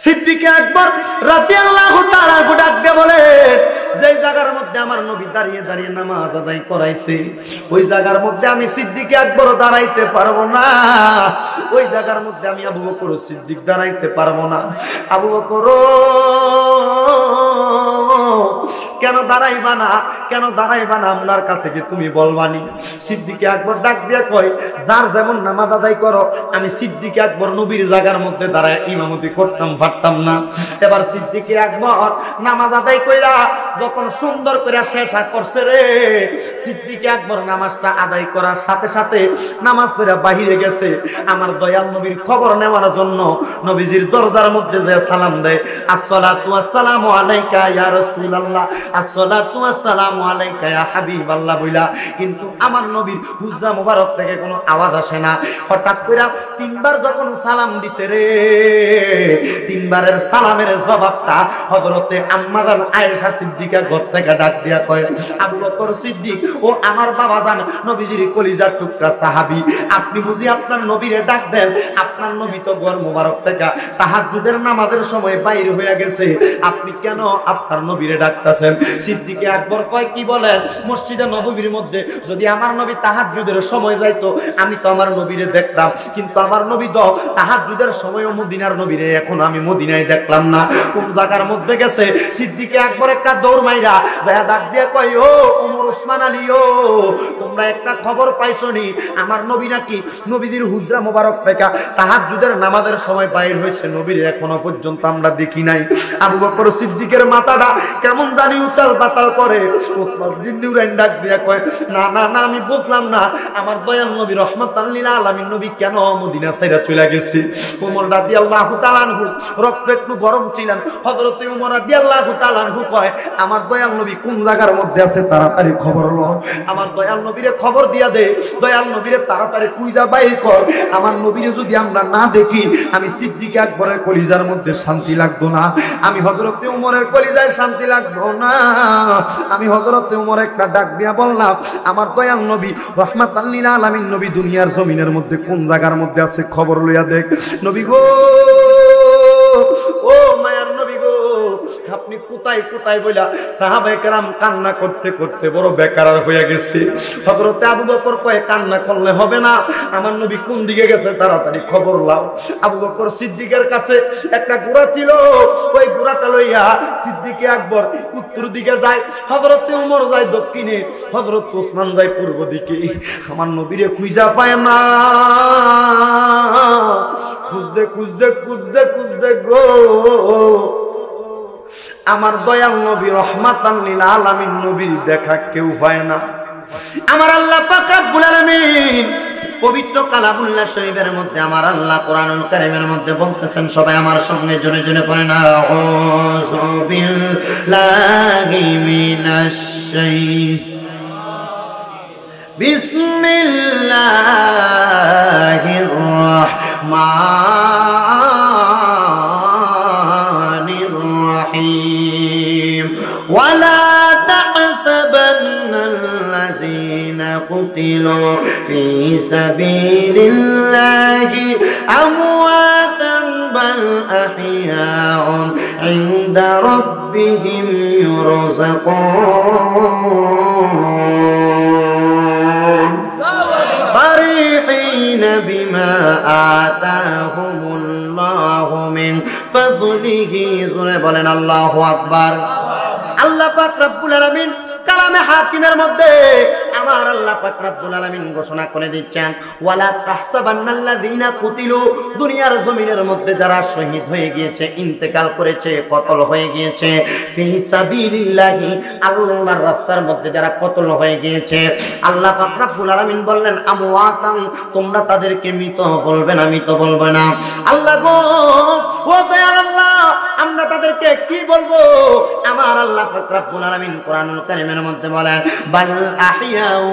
সিদ্দিক আকবর রাদিয়াল্লাহু তাআলা ডাক দিয়ে বলে, যে জায়গার মধ্যে আমার নবী দাঁড়িয়ে দাঁড়িয়ে নামাজ আদায় করাইছে, ওই জায়গার মধ্যে আমি সিদ্দিক আকবর দাঁড়াইতে পারবো না। ওই জায়গার মধ্যে আমি আবু বকর সিদ্দিক দাঁড়াইতে পারবো না। আবু বকর কেন দাঁড়াইবা না, কেন দাঁড়াইবা না, আপনার কাছে কি তুমি বলবানি? সিদ্দিক আকবর ডাক দিয়া কয়, যার যেমন নামাজ আদায় করো, আমি সিদ্দিক আকবর নবীর জায়গার মধ্যে দাঁড়ায় ইমামতি করতাম পারতাম না। এবার সিদ্দিক আকবর নামাজ আদায় কইরা যখন সুন্দর করে শেষ করছে রে, সিদ্দিক আকবর নামাজটা আদায় করার সাথে সাথে নামাজ পড়া বাহিরে গেছে আমার দয়াল নবীর খবর নেওয়ার জন্য। নবীজির দরজার মধ্যে যে সালাম দেয়, আসসালাতু ওয়াসসালামু আলাইকা ইয়া রাসূলুল্লাহ, আসসালাতু ওয়াসসালামু আলাইকা ইয়া হাবিবাল্লাহ বইলা, কিন্তু আমার নবীর হুজরা মোবারক থেকে কোনো আওয়াজ আসে না। হঠাৎ করে তিনবার যখন সালাম দিছে রে, তিনবারের সালামের জবাবটা হযরতে আম্মা জান আয়েশা সিদ্দিকা ঘর থেকে ডাক দিয়া কয়, আবু বকর সিদ্দিক, ও আমার বাবা জান নবীজির কলিজার টুকরা সাহাবী, আপনি বুঝি আপনার নবীরে ডাক দেন? আপনার নবী তো ঘর মোবারক থেকে তাহাজ্জুদের নামাজের সময় বাইরে হয়ে গেছে, আপনি কেন আপনার নবীরে ডাকতেছেন? সিদ্দিক আকবর কয়, কি বলেন? মসজিদে নববীর মধ্যে যদি আমার নবী তাহাজ্জুদের সময় যাইতো, আমি তো আমার নবীরে দেখতাম, কিন্তু আমার নবী তো তাহাজ্জুদের সময়ও মদিনার নবীরে এখন আমি মদিনায় দেখলাম না। কোন জায়গার মধ্যে গেছে? সিদ্দিক আকবর একটা দৌড় মাইরা যায় ডাক দিয়ে কয়, ও ওমর ওসমান আলী, ও তোমরা একটা খবর পাইছো নি? আমার নবী নাকি নবীজির হুজরা মোবারক থেকে তাহাজ্জুদের নামাজের সময় বাইর হয়েছে, নবীর এখনো পর্যন্ত আমরা দেখি নাই। আবু বকর সিদ্দিকের মাথাটা কেমন জানি উতাল পাতাল করে। ওসমান জিন্নুরাইন ডাক দিয়া কয়, না না না, আমি বুঝলাম না, আমার দয়াল নবী রহমাতাল লিল আলামিন নবী কেন মদিনা ছাইরা চলে গেছে? ওমর রাদিয়াল্লাহু তাআলা আনহু রক্ত একটু গরম ছিলেন। হযরত ওমর রাদিয়াল্লাহু তাআলা আনহু কয়, আমার দয়াল নবী কোন জায়গার মধ্যে আছে, তাড়াতাড়ি খবর ল, আমার দয়াল নবীরে খবর দিয়া দে, দয়াল নবীরে তাড়াতাড়ি কুইজা বাইর কর। আমার নবীরে যদি আমরা না দেখি, আমি সিদ্দিক আকবরের কলিজার মধ্যে শান্তি লাগতো না, আমি হযরত ওমরের কলিজায় শান্তি লাগতো না। আমি হযরত ওমর একটা ডাক দিয়া বললাম, আমার দয়াল নবী রহমাতাল লিল আলামিন নবী দুনিয়ার জমিনের মধ্যে কোন জায়গার মধ্যে আছে, খবর লইয়া দেখ। নবী গো, ও মায়ার নবী গো, আপনি কোথায় কোথায় বইলা সাহাবায়ে কেরাম কান্না করতে করতে বড় বেকার হয়ে গেছে। হযরত আবু বকর কয়, কান্না করলে হবে না, আমার নবী কোন দিকে গেছে, তাড়াতাড়ি খবর লাও। আবু বকর সিদ্দিকের কাছে একটা ঘোড়া ছিল, ওই ঘোড়াটা লইয়া সিদ্দিক আকবর উত্তর দিকে যায়, হযরত ওমর যায় দক্ষিণে, হযরত ওসমান যায় পূর্ব দিকে। আমার নবীরে খুঁজা পায় না, খুঁজতে খুঁজতে খুঁজতে খুঁজতে গো, আমার দয়াল নবী রহমাতাল লিল আলামিন নবীর দেখা কেউ পায় না। আমার আল্লাহ পাক রব্বুল আলামিন পবিত্র কালামুল্লাহ শরীফের মধ্যে আমার আল্লাহ কোরআনুল কারীমের মধ্যে বলতেছেন, সবাই আমার সঙ্গে জোরে জোরে পড়েন, আউযু বিল্লাহি মিনাশ বিসমিল্লাহির রাহমানির রাহিম। ওয়ালা তাহসাবান্নাল্লাযীনা কুতিলু ফী সাবিলিল্লাহি আমওয়াতান বাল আহইয়াউন ইনদা রাব্বিহিম ইউরযাকুন ফারিহিনা বিমা আতাহুমুল্লাহু মিন ফাদলিহি। জোরে বলেন আল্লাহু আকবার। আল্লাহ পাক রব্বুল আলামিন কালামে হাকিমের মধ্যে আমার আল্লাহ পাক রব্বুল আলামিন ঘোষণা করে দিচ্ছেন, ওয়ালা তাহসাবান্নাল্লাযীনা কুতিলু, দুনিয়ার জমিনের মধ্যে যারা শহীদ হয়ে গিয়েছে, ইন্তেকাল করেছে, কতল হয়ে গিয়েছে, ফি সাবিলিল্লাহি, আল্লাহর রাস্তার মধ্যে যারা কতল হয়ে গিয়েছে, আল্লাহ পাক রব্বুল আলামিন বললেন আমওয়াতান, তোমরা তাদেরকে মৃত বলবে না, মৃত বলবে না। আল্লাহ গো, ও দয়াল আল্লাহ, আমরা তাদেরকে আপনাদেরকে কি বলবো? আমার আল্লাহ পাক রব্বুল আলামিন কোরআনুল কারীমের মধ্যে বলেন বাল আহিয়াউ,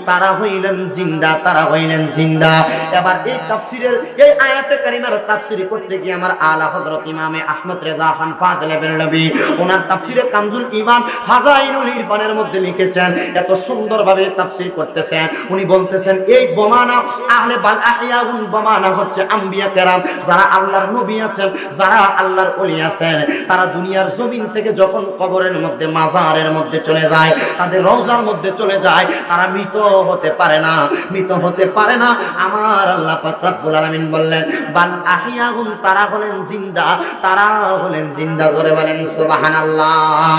তারা হইলেন জিন্দা, তারা হইলেন জিন্দা। এবার এই তাফসীরের এই আয়াতে কারিমার তাফসীর করতে গিয়ে আমার আলা হযরত ইমামে আহমদ রেজা খান ফাযিল বেরলভী ওনার তাফসীরে কানজুল ঈমান খাজাইনুল ইরফানের মধ্যে লিখেছেন, এত সুন্দরভাবে তাফসীর করতেছেন। উনি বলতেছেন এই বমানা আহলে বাল আহিয়াউন বমানা হচ্ছে আম্বিয়া কেরাম, যারা আল্লাহর নবী আছেন, যারা আল্লাহর ওলি আছেন, তারা দুনিয়ার জমিন থেকে যখন কবরের মধ্যে মাজারের মধ্যে চলে যায়, তাদের রওজার মধ্যে চলে যায়, তারা মৃত হতে পারে না, মৃত হতে পারে না। আমার আল্লাহ পাক রব্বুল আলামিন বললেন বাল আহিয়াউন, তারা হলেন জিন্দা, তারা হলেন জিন্দা। জোরে বলেন সুবহানাল্লাহ।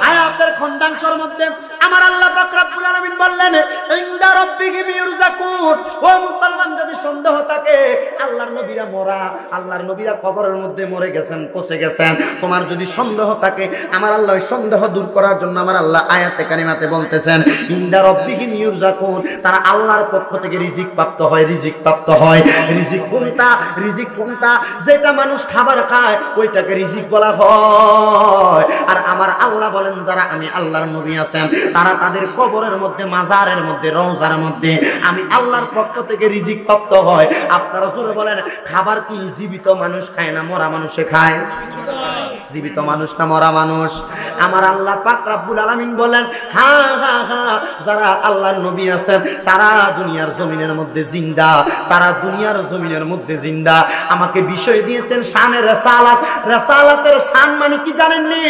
আয়াতের খন্ডাংশের মধ্যে আমার আল্লাহ পাক রব্বুল আলামিন বললেন ইনদা রাব্বিহিম ইরযাকুন। ও মুসলমান, যদি সন্দেহ থাকে আল্লাহর নবীরা মরা, আল্লাহর নবীরা কবরের মধ্যে মরে গেছেন, পচে গেছেন, তোমার যদি সন্দেহ থাকে, আমার আল্লাহ ওই সন্দেহ দূর করার জন্য আমার আল্লাহ আয়াতে কারিমাতে বলতেছেন ইনদা রাব্বিহিম ইরযাকুন, তারা আল্লাহর পক্ষ থেকে রিজিক প্রাপ্ত হয়, রিজিক প্রাপ্ত হয়। রিজিক কোনটা? রিজিক কোনটা? যেটা মানুষ খাবার খায় ওইটাকে রিজিক বলা হয়। আর আমার আল্লাহ বলেন যারা আমি আল্লাহর নবী আছেন, তারা তাদের কবরের মধ্যে, মাজারের মধ্যে, রওজার মধ্যে আমি আল্লাহর পক্ষ থেকে রিজিক প্রাপ্ত হয়। আপনারা জোরে বলেন খাবার কি জীবিত মানুষ খায় না মরা মানুষে খায়? জীবিত মানুষ না মরা মানুষ? আমার আল্লাহ পাক রব্বুল আলামিন বলেন হ্যাঁ হ্যাঁ হ্যাঁ, যারা আল্লাহর নবী আছেন তারা দুনিয়ার জমিনের মধ্যে জিন্দা, তারা দুনিয়ার জমিনের মধ্যে জিন্দা। আমাকে বিষয় দিয়েছেন শানের রিসালাত। রিসালাতের শান মানে কি জানেননি?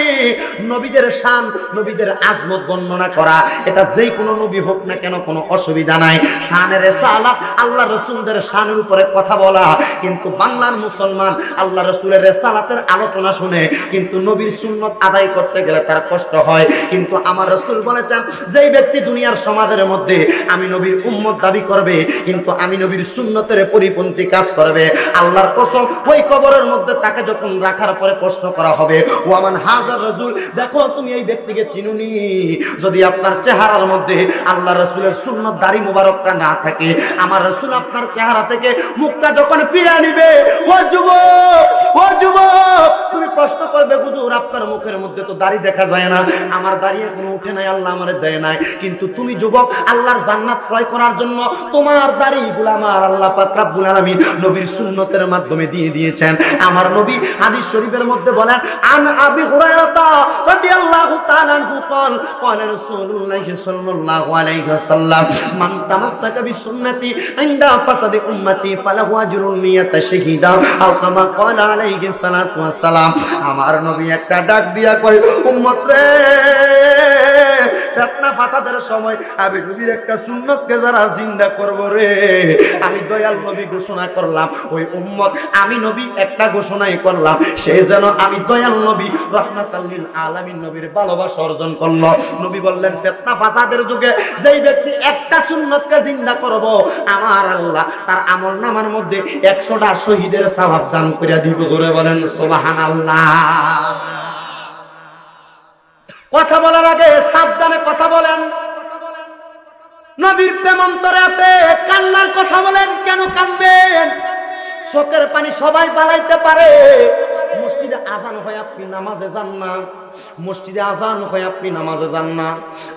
নবীদের শান, নবীদের আজমত বর্ণনা করা। এটা যেই কোনো নবী হোক না কেন কোনো অসুবিধা নাই। শানের রিসালাত, আল্লাহ রাসূলদের শানের উপরে কথা বলা। কিন্তু বাংলার মুসলমান আল্লাহ রাসূলের রিসালাতের আলোচনা শুনে কিন্তু নবীর সুন্নাত আদায় করতে গেলে তার কষ্ট হয়। কিন্তু আমার রাসূল বলেছেন যেই ব্যক্তি দুনিয়ার সমাজের মধ্যে আমি নবীর উম্মত দাবি করবে কিন্তু আমি নবীর সুন্নতের পরিপন্থী কাজ করবে, আল্লাহর কসম ওই কবরের মধ্যে তাকে যখন রাখার পরে প্রশ্ন করা হবে ওয়ামান হাজার রাসূল, দেখো তুমি এই ব্যক্তিকে চিনুনি? যদি আপনার চেহারার মধ্যে আল্লাহ রাসূলের সুন্নত দাড়ি মোবারকটা না থাকে, আমার রাসূল আপনার চেহারা থেকে মুখটা যখন ফিরে নিবে, ও যুবক, ও যুবক, তুমি প্রশ্ন করবে হুজুর আপনার মুখের মধ্যে তো দাড়ি দেখা যায় না, আমার দাড়ি এখনো উঠে নাই, আল্লাহ আমারে দেয় নাই। কিন্তু তুমি যুবক আল্লাহর জান্নাত ক্রয় করার জন্য তোমার দাড়িগুলো আমার আল্লাহ পাক রব্বুল আলামিন নবীর সুন্নতের মাধ্যমে দিয়ে দিয়েছেন। আমার নবী হাদিস শরীফের মধ্যে বলেন আন আবি হুরায়রা রাদিয়াল্লাহু তাআলা আনহু قال قال رسول الله صلى الله عليه وسلم من تمسك بسنتي عند فساد امتي فله اجر نية شهيدا او كما قال عليه الصلاه والسلام। আমার নবী একটা ডাক দিয়া কয় উম্মত রে, ফিতনা ফাসাদের সময় আমি নবীর একটা সুন্নতকে যারা জিন্দা করব রে, আমি দয়াল নবী ঘোষণা করলাম ওই উম্মত আমি নবী একটা ঘোষণাই করলাম, সে যেন আমি দয়াল নবী রাহমাতাল লিল আলামিন নবীর ভালোবাসা অর্জন করলো। নবী বললেন ফিতনা ফাসাদের যুগে যেই ব্যক্তি একটা সুন্নতকে জিন্দা করব আমার আল্লাহ তার আমলনামার মধ্যে 100টা শহীদের সওয়াব দান করে দিব। জোরে বলেন সুবহানাল্লাহ। কথা বলার আগে সাবধানে কথা বলেন। নবীর প্রেম অন্তরে আছে, কান্নার কথা বলেন। কেন কাঁদবেন? চোখের পানি সবাই পালাইতে পারে। মসজিদে আজান হয় আপনি নামাজে যান না, মসজিদে আজান হয় আপনি নামাজে যান না।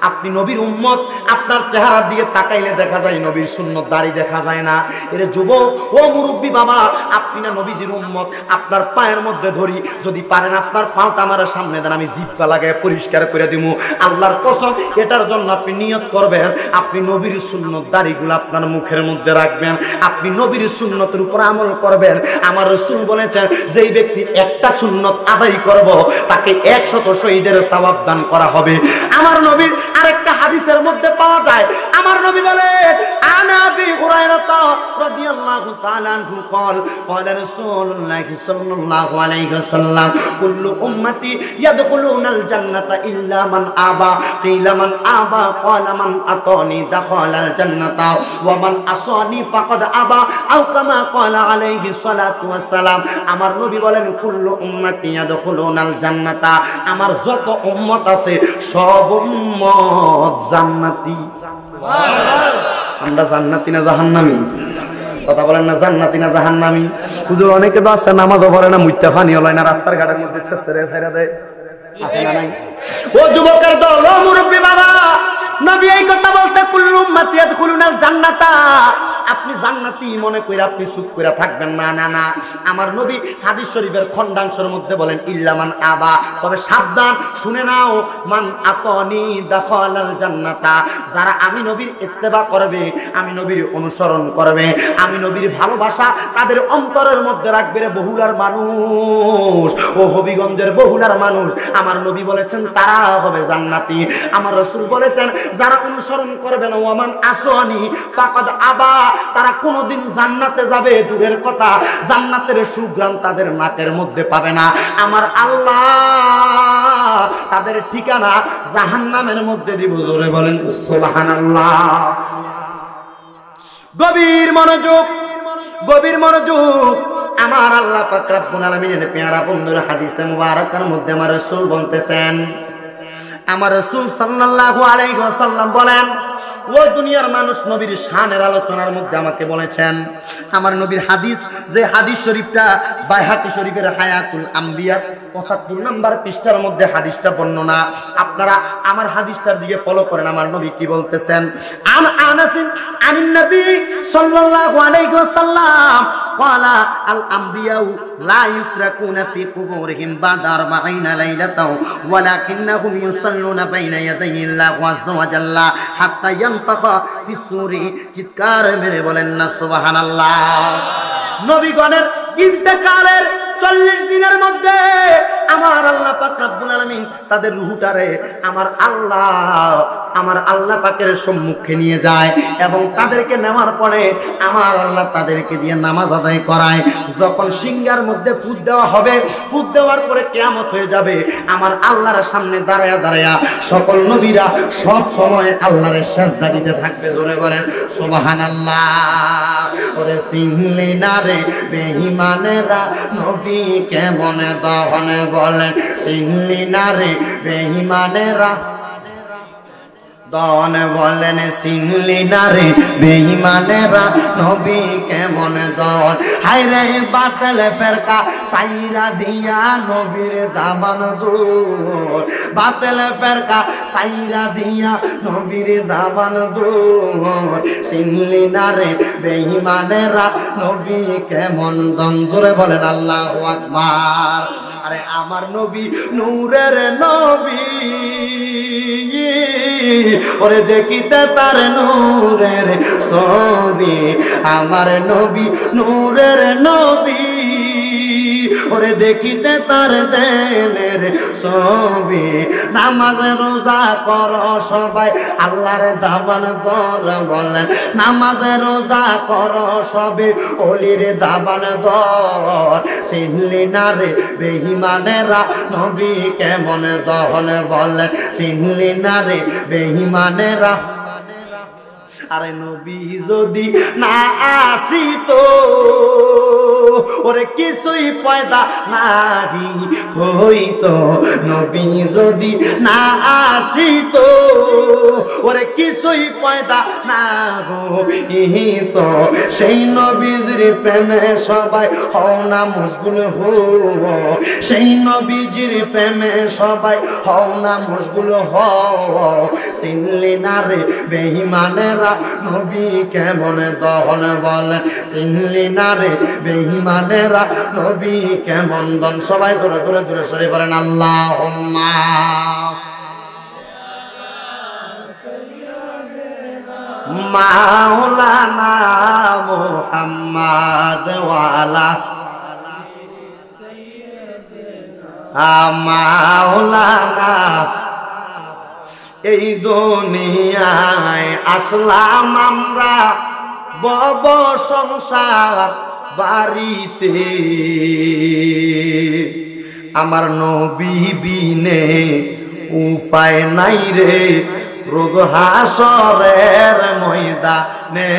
আপনি নবীর উম্মত, আপনার চেহারার দিকে তাকাইলে দেখা যায় নবীর সুন্নত দাড়ি দেখা যায় না। এর যুবক ও মুরব্বী বাবা, আপনি না নবীজির উম্মত, আপনার পায়ের মধ্যে ধরি, যদি পারেন আপনার পাওটা আমার সামনে দেন, আমি জিহ্বা লাগায় পরিষ্কার করে দিব। আল্লাহর কসম এটার জন্য আপনি নিয়ত করবেন, আপনি নবীর সুন্নত দাড়িগুলো আপনার মুখের মধ্যে রাখবেন, আপনি নবীর সুন্নতের উপর আমল করবেন। আমার রাসূল বলেছেন যেই ব্যক্তি একটা সুন্নত আদায় করব তাকে 100 শহীদের সওয়াব দান করা হবে। আমার নবীর আরেকটা হাদিসের মধ্যে পাওয়া যায়, আমার নবী বলেন আনা আবি হুরায়রা রাদিয়াল্লাহু তাআলা আনহু قال قال رسول الله صلى الله عليه وسلم كل امتي يدخلون الجنه الا من ابى قيل من ابى قال من اطاني دخل الجنه ومن عصاني فقد ابى او كما قال عليه الصلاه والسلام। আমার নবী বলেন কুল্লু উম্মতি ইয়াদখুলুনাল জান্নাতা, আমার যত উম্মত আছে সব উম্মত জান্নাতি। সুবহানাল্লাহ। আমরা জান্নাতি না জাহান্নামী? কথা বলেন না, জান্নাতি না জাহান্নামী? হুজুর অনেকে তো আছে নামাজও পড়ে না, মুইত্যা পানি হলো না, রাস্তার ঘাটের মধ্যে ছেড়ে ছেড়ে দেয়, আছে না নাই? ও যুবকের দল, ও মুরব্বী বাবা, নবী এই কথা বলছে কুল্লু উম্মতি ইয়াদখুলুনাল জান্নাতা। আপনি জান্নাতি মনে কইরা আপনি চুপ কইরা থাকবেন না, না না। আমার নবী হাদিস শরীফের খণ্ডাংশের মধ্যে বলেন ইল্লা মান আবা, তবে সাবধান শুনে নাও, মান আতানি দাখালাল জান্নাতা। যারা আমি নবীর ইত্তেবা করবে, আমি নবীর অনুসরণ করবে, আমি নবীর ভালোবাসা তাদের অন্তরের মধ্যে রাখবে রে বহুলার মানুষ, ও হবিগঞ্জের বহুলার মানুষ, আমার নবী বলেছেন তারা হবে জান্নাতি। আমার রাসূল বলেছেন যারা অনুসরণ করবে না, ওয়ামান আসওয়ানি ফাকাদ আবা, তারা কোনোদিন জান্নাতে যাবে দূরের কথা, জান্নাতের সুঘ্রাণ তাদের নাকের মধ্যে পাবে না। আমার আল্লাহ তাদের ঠিকানা জাহান্নামের মধ্যে দিব। জোরে বলেন সুবহানাল্লাহ। গভীর মনোযোগ, গভীর মনোযোগ। আমার আল্লাহ পাক রব্বুল আলামিনের পেয়ারা বন্ধুর হাদিসে মুবারাকার মধ্যে আমার রাসূল বলতেছেন, আমার রাসূল সাল্লাল্লাহু আলাইহি ওয়াসাল্লাম বলেন, ও দুনিয়ার মানুষ, নবীর শানের আলোচনার মধ্যে আমাকে বলেছেন, আমার নবীর হাদিস, যে হাদিস শরীফটা বাইহাকি শরীফের হায়াতুল আম্বিয়া ৭৫ নম্বর পৃষ্ঠার মধ্যে হাদিসটা বর্ণনা। আপনারা আমার হাদিসটার দিকে ফলো করেন। আমার নবী কি বলতেছেন? আন আনাসিন আনিন নবী সাল্লাল্লাহু আলাইহি ওয়াসাল্লাম ক্বালা আল আম্বিয়াউ লা ইউতরাকুনা ফি কুবুরিহিম বাদা ৪০ লাইলাতাও ওয়ালাকিন্নাহুম ইউসাল্লুনা বাইনা ইয়াদাইল্লাহি আযজা ওয়া জাল্লা হাত্তা ইয়ানফাখা ফিস সূরি। চিৎকার মেরে বলেন না সুবহানাল্লাহ। নবীগণের ইন্তেকালের ৪০ দিনের মধ্যে আমার আল্লাহ পাক রব্বুল আলামিন তাদের রূহটারে আমার আল্লাহ পাকের সম্মুখে নিয়ে যায় এবং তাদেরকে নেওয়ার পরে আমার আল্লাহ তাদেরকে দিয়ে নামাজ আদায় করায়। যখন সিংহার মধ্যে ফুট দেওয়া হবে, ফুট দেওয়ার পরে কিয়ামত হয়ে যাবে, আমার আল্লাহর সামনে দাঁড়ায়া দাঁড়ায়া সকল নবীরা সব সময় আল্লাহর সিজদা দিতে থাকবে। জোরে বলেন সুবহানাল্লাহ। ওরে চিনলি না রে বেঈমানেরা নবী কেমন দহন বলেন, চিনলি না রে বেঈমানেরা দন বলেন, চিনলি না রে বেঈমানেরা নবী কেমন দন। হায় রে বাতিল ফেরকা সাইরা দিয়া নবীর দামান দূর, বাতিল ফেরকা সাইরা দিয়া নবীর দামান দূর। চিনলি না রে বেঈমানেরা নবী কেমন দন। জোরে বলেন আল্লাহু আকবার। আরে আমার নবী নূরের নবী, ওরে দেখিতে তার নূরের ছবি, আমার নবী নূরের নবী, ওরে দেখিতে তার দেনের ছবি। নামাজ রোজা কর সবাই আল্লাহর দাবান দর বলেন, নামাজ রোজা কর সবে অলির দাবান দর। চিনলি না রে বেঈমানেরা নবী কেমন দহন বলেন, চিনলি না রে বেঈমানেরা। আরে নবী যদি না আসিতো, ওরে কিছুই পয়দা নাহি হইতো। নবী যদি না আসিতো, ওরে কিছুই পয়দা না হইতো। সেই নবীজির প্রেমে সবাই হও না মশগুল হো, সেই নবীজির প্রেমে সবাই হও না মশগুল হও। চিনলি না রে বেঈমানেরা নবী কেমন দহন বলেন, চিনলি না রে বেঈমানেরা নবী কেমন দন। সবাই জোরে জোরে দূরে সরে বলেন আল্লাহুম্মা মাওলানা মুহাম্মদ ওয়ালা মাওলানা। এই দুনিয়ায় আসলাম আমরা বব সংসার বাড়িতে, আমার নবী বিনে উপায় নাই রে রোজ হাসরের ময়দানে।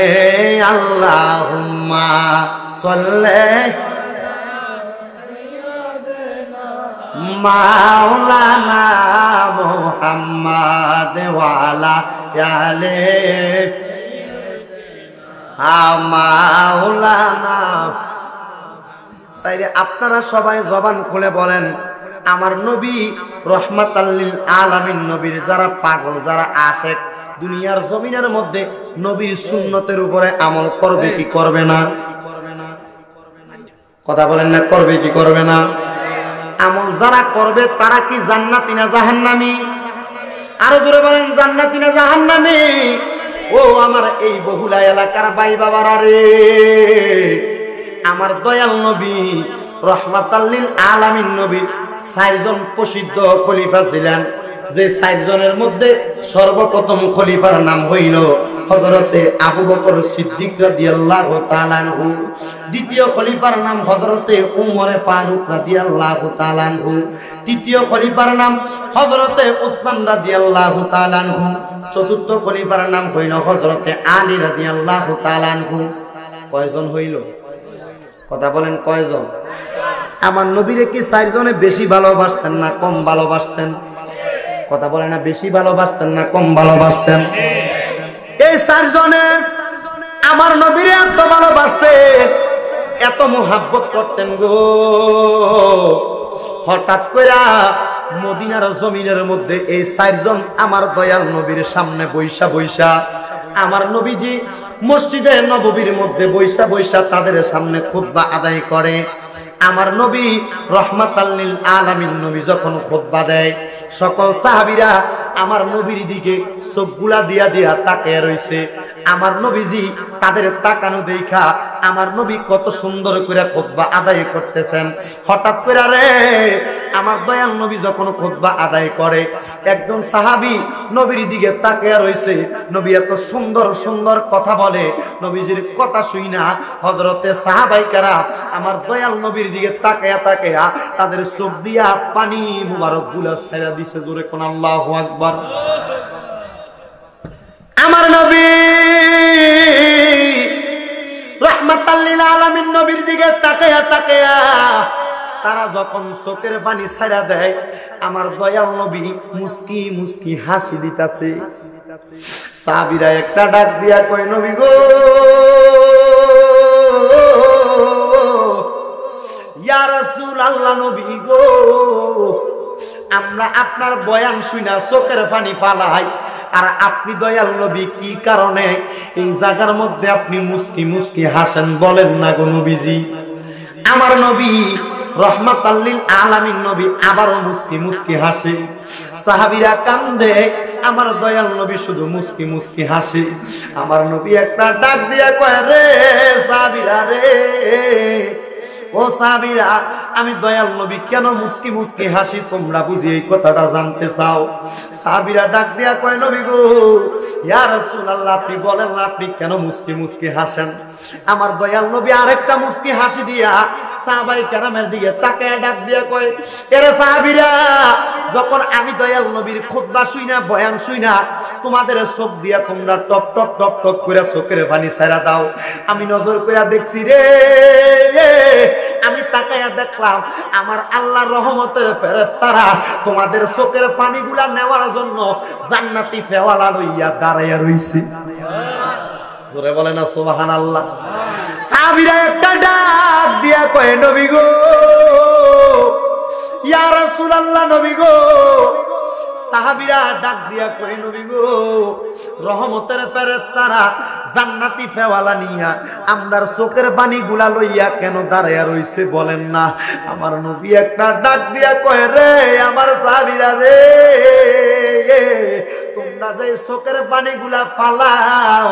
আল্লাহুম্মা সাল্লি মাওলানা মুহাম্মদ ওয়ালা আলে মাওলানা। তাইলে আপনারা সবাই জবান খুলে বলেন, আমার নবী রহমাতাল লিল আলামিন নবীর যারা পাগল, যারা আশিক, দুনিয়ার জমিনের মধ্যে নবীর সুন্নতের উপরে আমল করবে কি করবে না? কথা বলেন না, করবে কি করবে না? আমল যারা করবে তারা কি জান্নাতি না জাহান্নামী? আরো জোরে বলেন, জান্নাতি না জাহান্নামী? ও আমার এই বহুলা এলাকার ভাই বাবারা রে, আমার দয়াল নবী রহমাতাল লিল আলামিন নবী 4 জন প্রসিদ্ধ খলিফা ছিলেন। যে 4 জনের মধ্যে সর্বপ্রথম খলিফার নাম হইল হযরতে আবু বকর সিদ্দিক রাদিয়াল্লাহু তাআলা আনহু। দ্বিতীয় খলিফার নাম হযরতে উমর ফারুক রাদিয়াল্লাহু তাআলা আনহু। তৃতীয় খলিফার নাম হযরতে উসমান রাদিয়াল্লাহু তাআলা আনহু। চতুর্থ খলিফার নাম হইল হযরতে আলী রাদিয়াল্লাহু তাআলা আনহু। কয়জন হইল? কথা বলেন, কয়জন? আমার নবীরে কি 4 জনে বেশি ভালোবাসতেন না কম ভালোবাসতেন? কথা বলে না, বেশি ভালোবাসতেন না কম ভালোবাসতেন? এই 4 জনে আমার নবীরে এত ভালোবাসতেন, এত মোহাব্বত করতেন গো। হঠাৎ করে মদিনার জমিনের মধ্যে এই 4 জন আমার দয়াল নবীর সামনে বৈশা বৈশা, আমার নবীজি মসজিদে নববীর মধ্যে বৈশা বৈশা তাদের সামনে খুতবা আদায় করে। আমার নবী রহমাতাল লিল আলামিন নবী যখন খুতবা দেয়, সকল সাহাবীরা আমার নবীর দিকে চোখগুলা দিয়া দিয়া তাকিয়ে রইছে। আমার নবীজি তাদের তাকানো দেখা আমার নবী কত সুন্দর করে খুতবা আদায় করতেছেন। হঠাৎ করে রে আমার দয়াল নবী যখন খুতবা আদায় করে, একজন সাহাবী নবীর দিকে তাকিয়ে রইছে। নবী এত সুন্দর সুন্দর কথা বলে, নবীজির কথা শুই না হযরতে সাহাবাইকারা আমার দয়াল নবীর দিকে তাকায়া তাকায়া তাদের চোখ দিয়া পানি মুবারক গুলা ছেড়ে দিছে। জোরে কোন আল্লাহু আকবার। আমার নবী রহমাতাল লিল আলামিন নবীর দিকে তাকায়া তাকায়া তারা যখন চোখের পানি ছেড়ে দেয়, আমার দয়াল নবী মুস্কি মুস্কি হাসি দিতাছে। সাহাবীরা একটা ডাক দিয়া কয়, নবী গো, ইয়া রাসূলুল্লাহ, নবী গো, আমরা আপনার বয়ান শুনা চোখের পানি ফালাই, আর আপনি দয়াল নবী কি কারণে এই জায়গার মধ্যে আপনি মুস্কি মুস্কি হাসেন বলেন না গো নবীজি? আমার নবী রহমাতাল লিল আলামিন নবী আবারও মুস্কি মুস্কি হাসে। সাহাবীরা কান্দে, আমার দয়াল নবী শুধু মুস্কি মুস্কি হাসে। আমার নবী একটা ডাক দিয়া কয়, রে সাহাবীরা রে, ও সাহাবীরা, আমি দয়াল নবী কেন মুস্কি মুস্কি হাসি তোমরা বুঝি এই কথাটা জানতে চাও? সাহাবীরা ডাক দিয়া কয়, নবী গো, ইয়া রাসূলুল্লাহ, আপনি বলেন না আপনি কেন মুস্কি মুস্কি হাসেন? আমার দয়াল নবী আরেকটা মুস্কি হাসি দিয়া সাহাবায়ে কেরামের দিকে তাকায় ডাক দিয়া কয়, এরে সাহাবীরা, যখন আমি দয়াল নবীর খুতবা শুই না, বয়ান শুই না, তোমাদের চোখ দিয়া তোমরা টপ টপ টপ টপ করে চোখের পানি ছাইরা দাও। আমি নজর করে দেখছি রে, আমি তাকায়া দেখলাম আমার আল্লাহর রহমতের ফেরেশতারা তোমাদের চোখের পানিগুলা নেওয়ার জন্য জান্নাতি ফেওয়ালা লইয়া দাঁড়াইয়া রইছে। জোরে বলে না সুবহানাল্লাহ। সাহাবীরা একটা ডাক দিয়া কয়, নবী গো, ইয়া রাসূলুল্লাহ, নবী গো। সাহাবীরা ডাক দিয়া কয়, নবী গো, রহমতের ফেরেশতারা জান্নাতি ফেওয়ালা নিয়া আমরার চোখের পানি গুলা লইয়া কেন দাঁড়াইয়া রইছে বলেন না? আমার নবী একটা ডাক দিয়া কয়, রে আমার সাহাবীরা রে, তোমরা যে চোখের পানি গুলা ফালাও,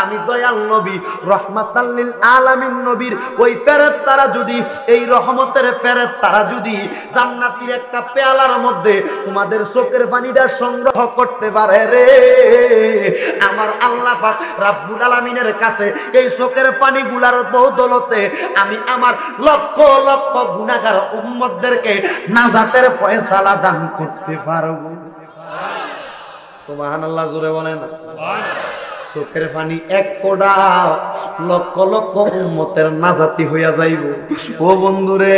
আমি দয়াল নবী রহমাতাল লিল আলামিন নবীর ওই ফেরেশতারা যদি, এই রহমতের ফেরেশতারা যদি জান্নাতের একটা পেয়ালার মধ্যে তোমাদের চোখের পানিটা সংগ্রহ করতে পারে রে, আমার আল্লাহ পাক রব্বুল আলামিনের কাছে এই চোখের পানিগুলার বদৌলতে আমি আমার লক্ষ লক্ষ গুনাহগার উম্মতদেরকে নাজাতের ফয়সালা দান করতে পারবো। সুবহানাল্লাহ, জোরে বলেন না চোখের পানি এক ফোঁটা লক্ষ লক্ষ উম্মতের নাজাতি হইয়া যাইব। ও বন্ধুরে,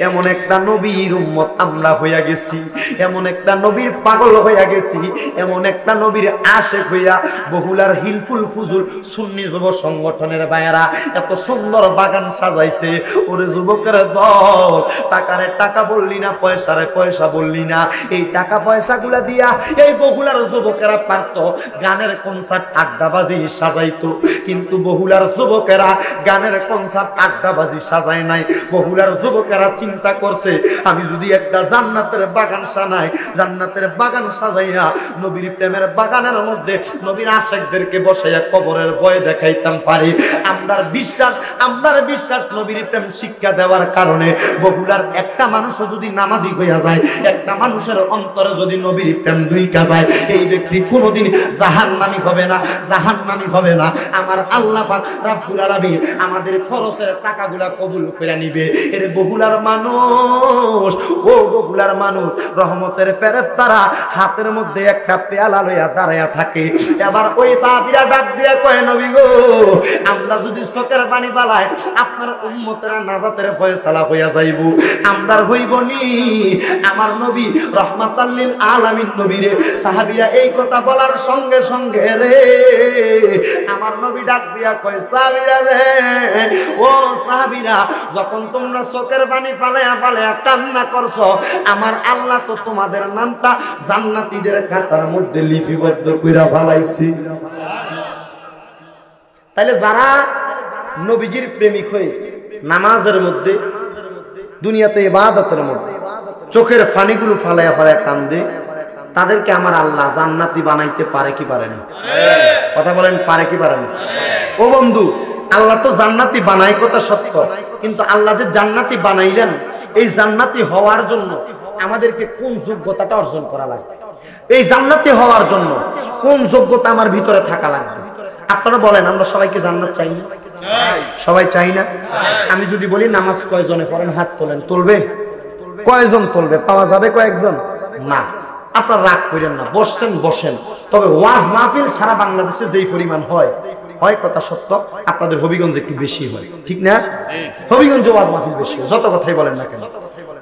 এমন একটা নবীর উম্মত আমরা হইয়া গেছি, এমন একটা নবীর পাগল হইয়া গেছি, এমন একটা নবীর আশেক হইয়া বহুলার হিলফুল ফুজুল সুন্নি যুব সংগঠনের ভাইয়েরা এত সুন্দর বাগান সাজাইছে। ওরে যুবকের দল, টাকারে টাকা বললি না, পয়সারে পয়সা বললি না, এই টাকা পয়সা গুলা দিয়া এই বহুলার যুবকেরা পারত গানের কনসার্ট আড্ডাবাজি সাজাইতো, কিন্তু বহুলার যুবকেরা গানের কনসার্ট আড্ডাবাজি সাজায় নাই। বহুলার যুবকেরা চিন্তা করছে আমি যদি একটা জান্নাতের বাগান সাজাই, জান্নাতের বাগান সাজাইয়া নবীর প্রেমের বাগানের মধ্যে নবীর আশিকদেরকে বসাইয়া কবরের ভয় দেখাইতাম পারি। আমরার বিশ্বাস নবীর প্রেম শিক্ষা দেওয়ার কারণে বহুলার একটা মানুষও যদি নামাজি হইয়া যায়, একটা মানুষের অন্তরে যদি নবীর প্রেম ঢুইকা যায়, এই ব্যক্তি কোনোদিন জাহান্নামী হবে না, জাহান্নামী হবে না। আমার আল্লাহ পাক রব্বুল আলামিন আমাদের খরচের টাকাগুলা কবুল করে নিবে। এর বহুলার মানুষ, ও বহুলার মানুষ, রহমতের ফেরেশতারা হাতের মধ্যে একটা পেয়ালা লইয়া দাঁড়াইয়া থাকে। এবার ওই সাহাবীরা ডাক দিয়ে কয়, নবী গো, আমরা যদি চোখের পানি পালাই আপনার উম্মতেরা নাজাতের ফয়সালা হইয়া যাইব, আমরার হইব নি? আমার নবী রাহমাতাল লিল আলামিন নবীরে সাহাবীরা এই কথা বলার সঙ্গে সঙ্গে রে আমার নবী ডাক দিয়া কয়, সাহাবীরা রে, ও সাহাবীরা, যখন তোমরা চোখের পানি পালায়া পালায়া কান্না করছো, আমার আল্লাহ তো তোমাদের নামটা জান্নাতীদের খাতার মধ্যে লিপিবদ্ধ কইরা ফেলাইছি। তাইলে যারা নবীজির প্রেমিক হয়ে নামাজের মধ্যে, দুনিয়াতে ইবাদতের মধ্যে চোখের পানিগুলো ফালায়া ফালায়া কান্দে, তাদেরকে আমার আল্লাহ জান্নাতি বানাইতে পারে কি পারে না? কথা বলেন, পারে কি পারে না? ও বন্ধু, আল্লাহ তো জান্নাতি বানাই কথা সত্য, কিন্তু আল্লাহ যে জান্নাতি বানাইলেন, এই জান্নাতি হওয়ার জন্য আমাদেরকে কোন যোগ্যতাটা অর্জন করা লাগবে? এই জান্নাতি হওয়ার জন্য কোন যোগ্যতা আমার ভিতরে থাকা লাগবে? আপনারা বলেন, আমরা সবাইকে জান্নাত চাই না? সবাই চাই না? আমি যদি বলি নামাজ কয়জনে পড়েন, হাত তোলেন, তুলবে? কয়জন তুলবে? পাওয়া যাবে কয়েকজন? না। আপনারা রাগ করেন না, বসছেন বসেন। তবে ওয়াজ মাহফিল সারা বাংলাদেশে যেই পরিমাণ হয়, কথা সত্য, আপনাদের হবিগঞ্জে একটু বেশি হয়, ঠিক না? হবিগঞ্জে ওয়াজ মাহফিল বেশি হয়, যত কথাই বলেন না কেন।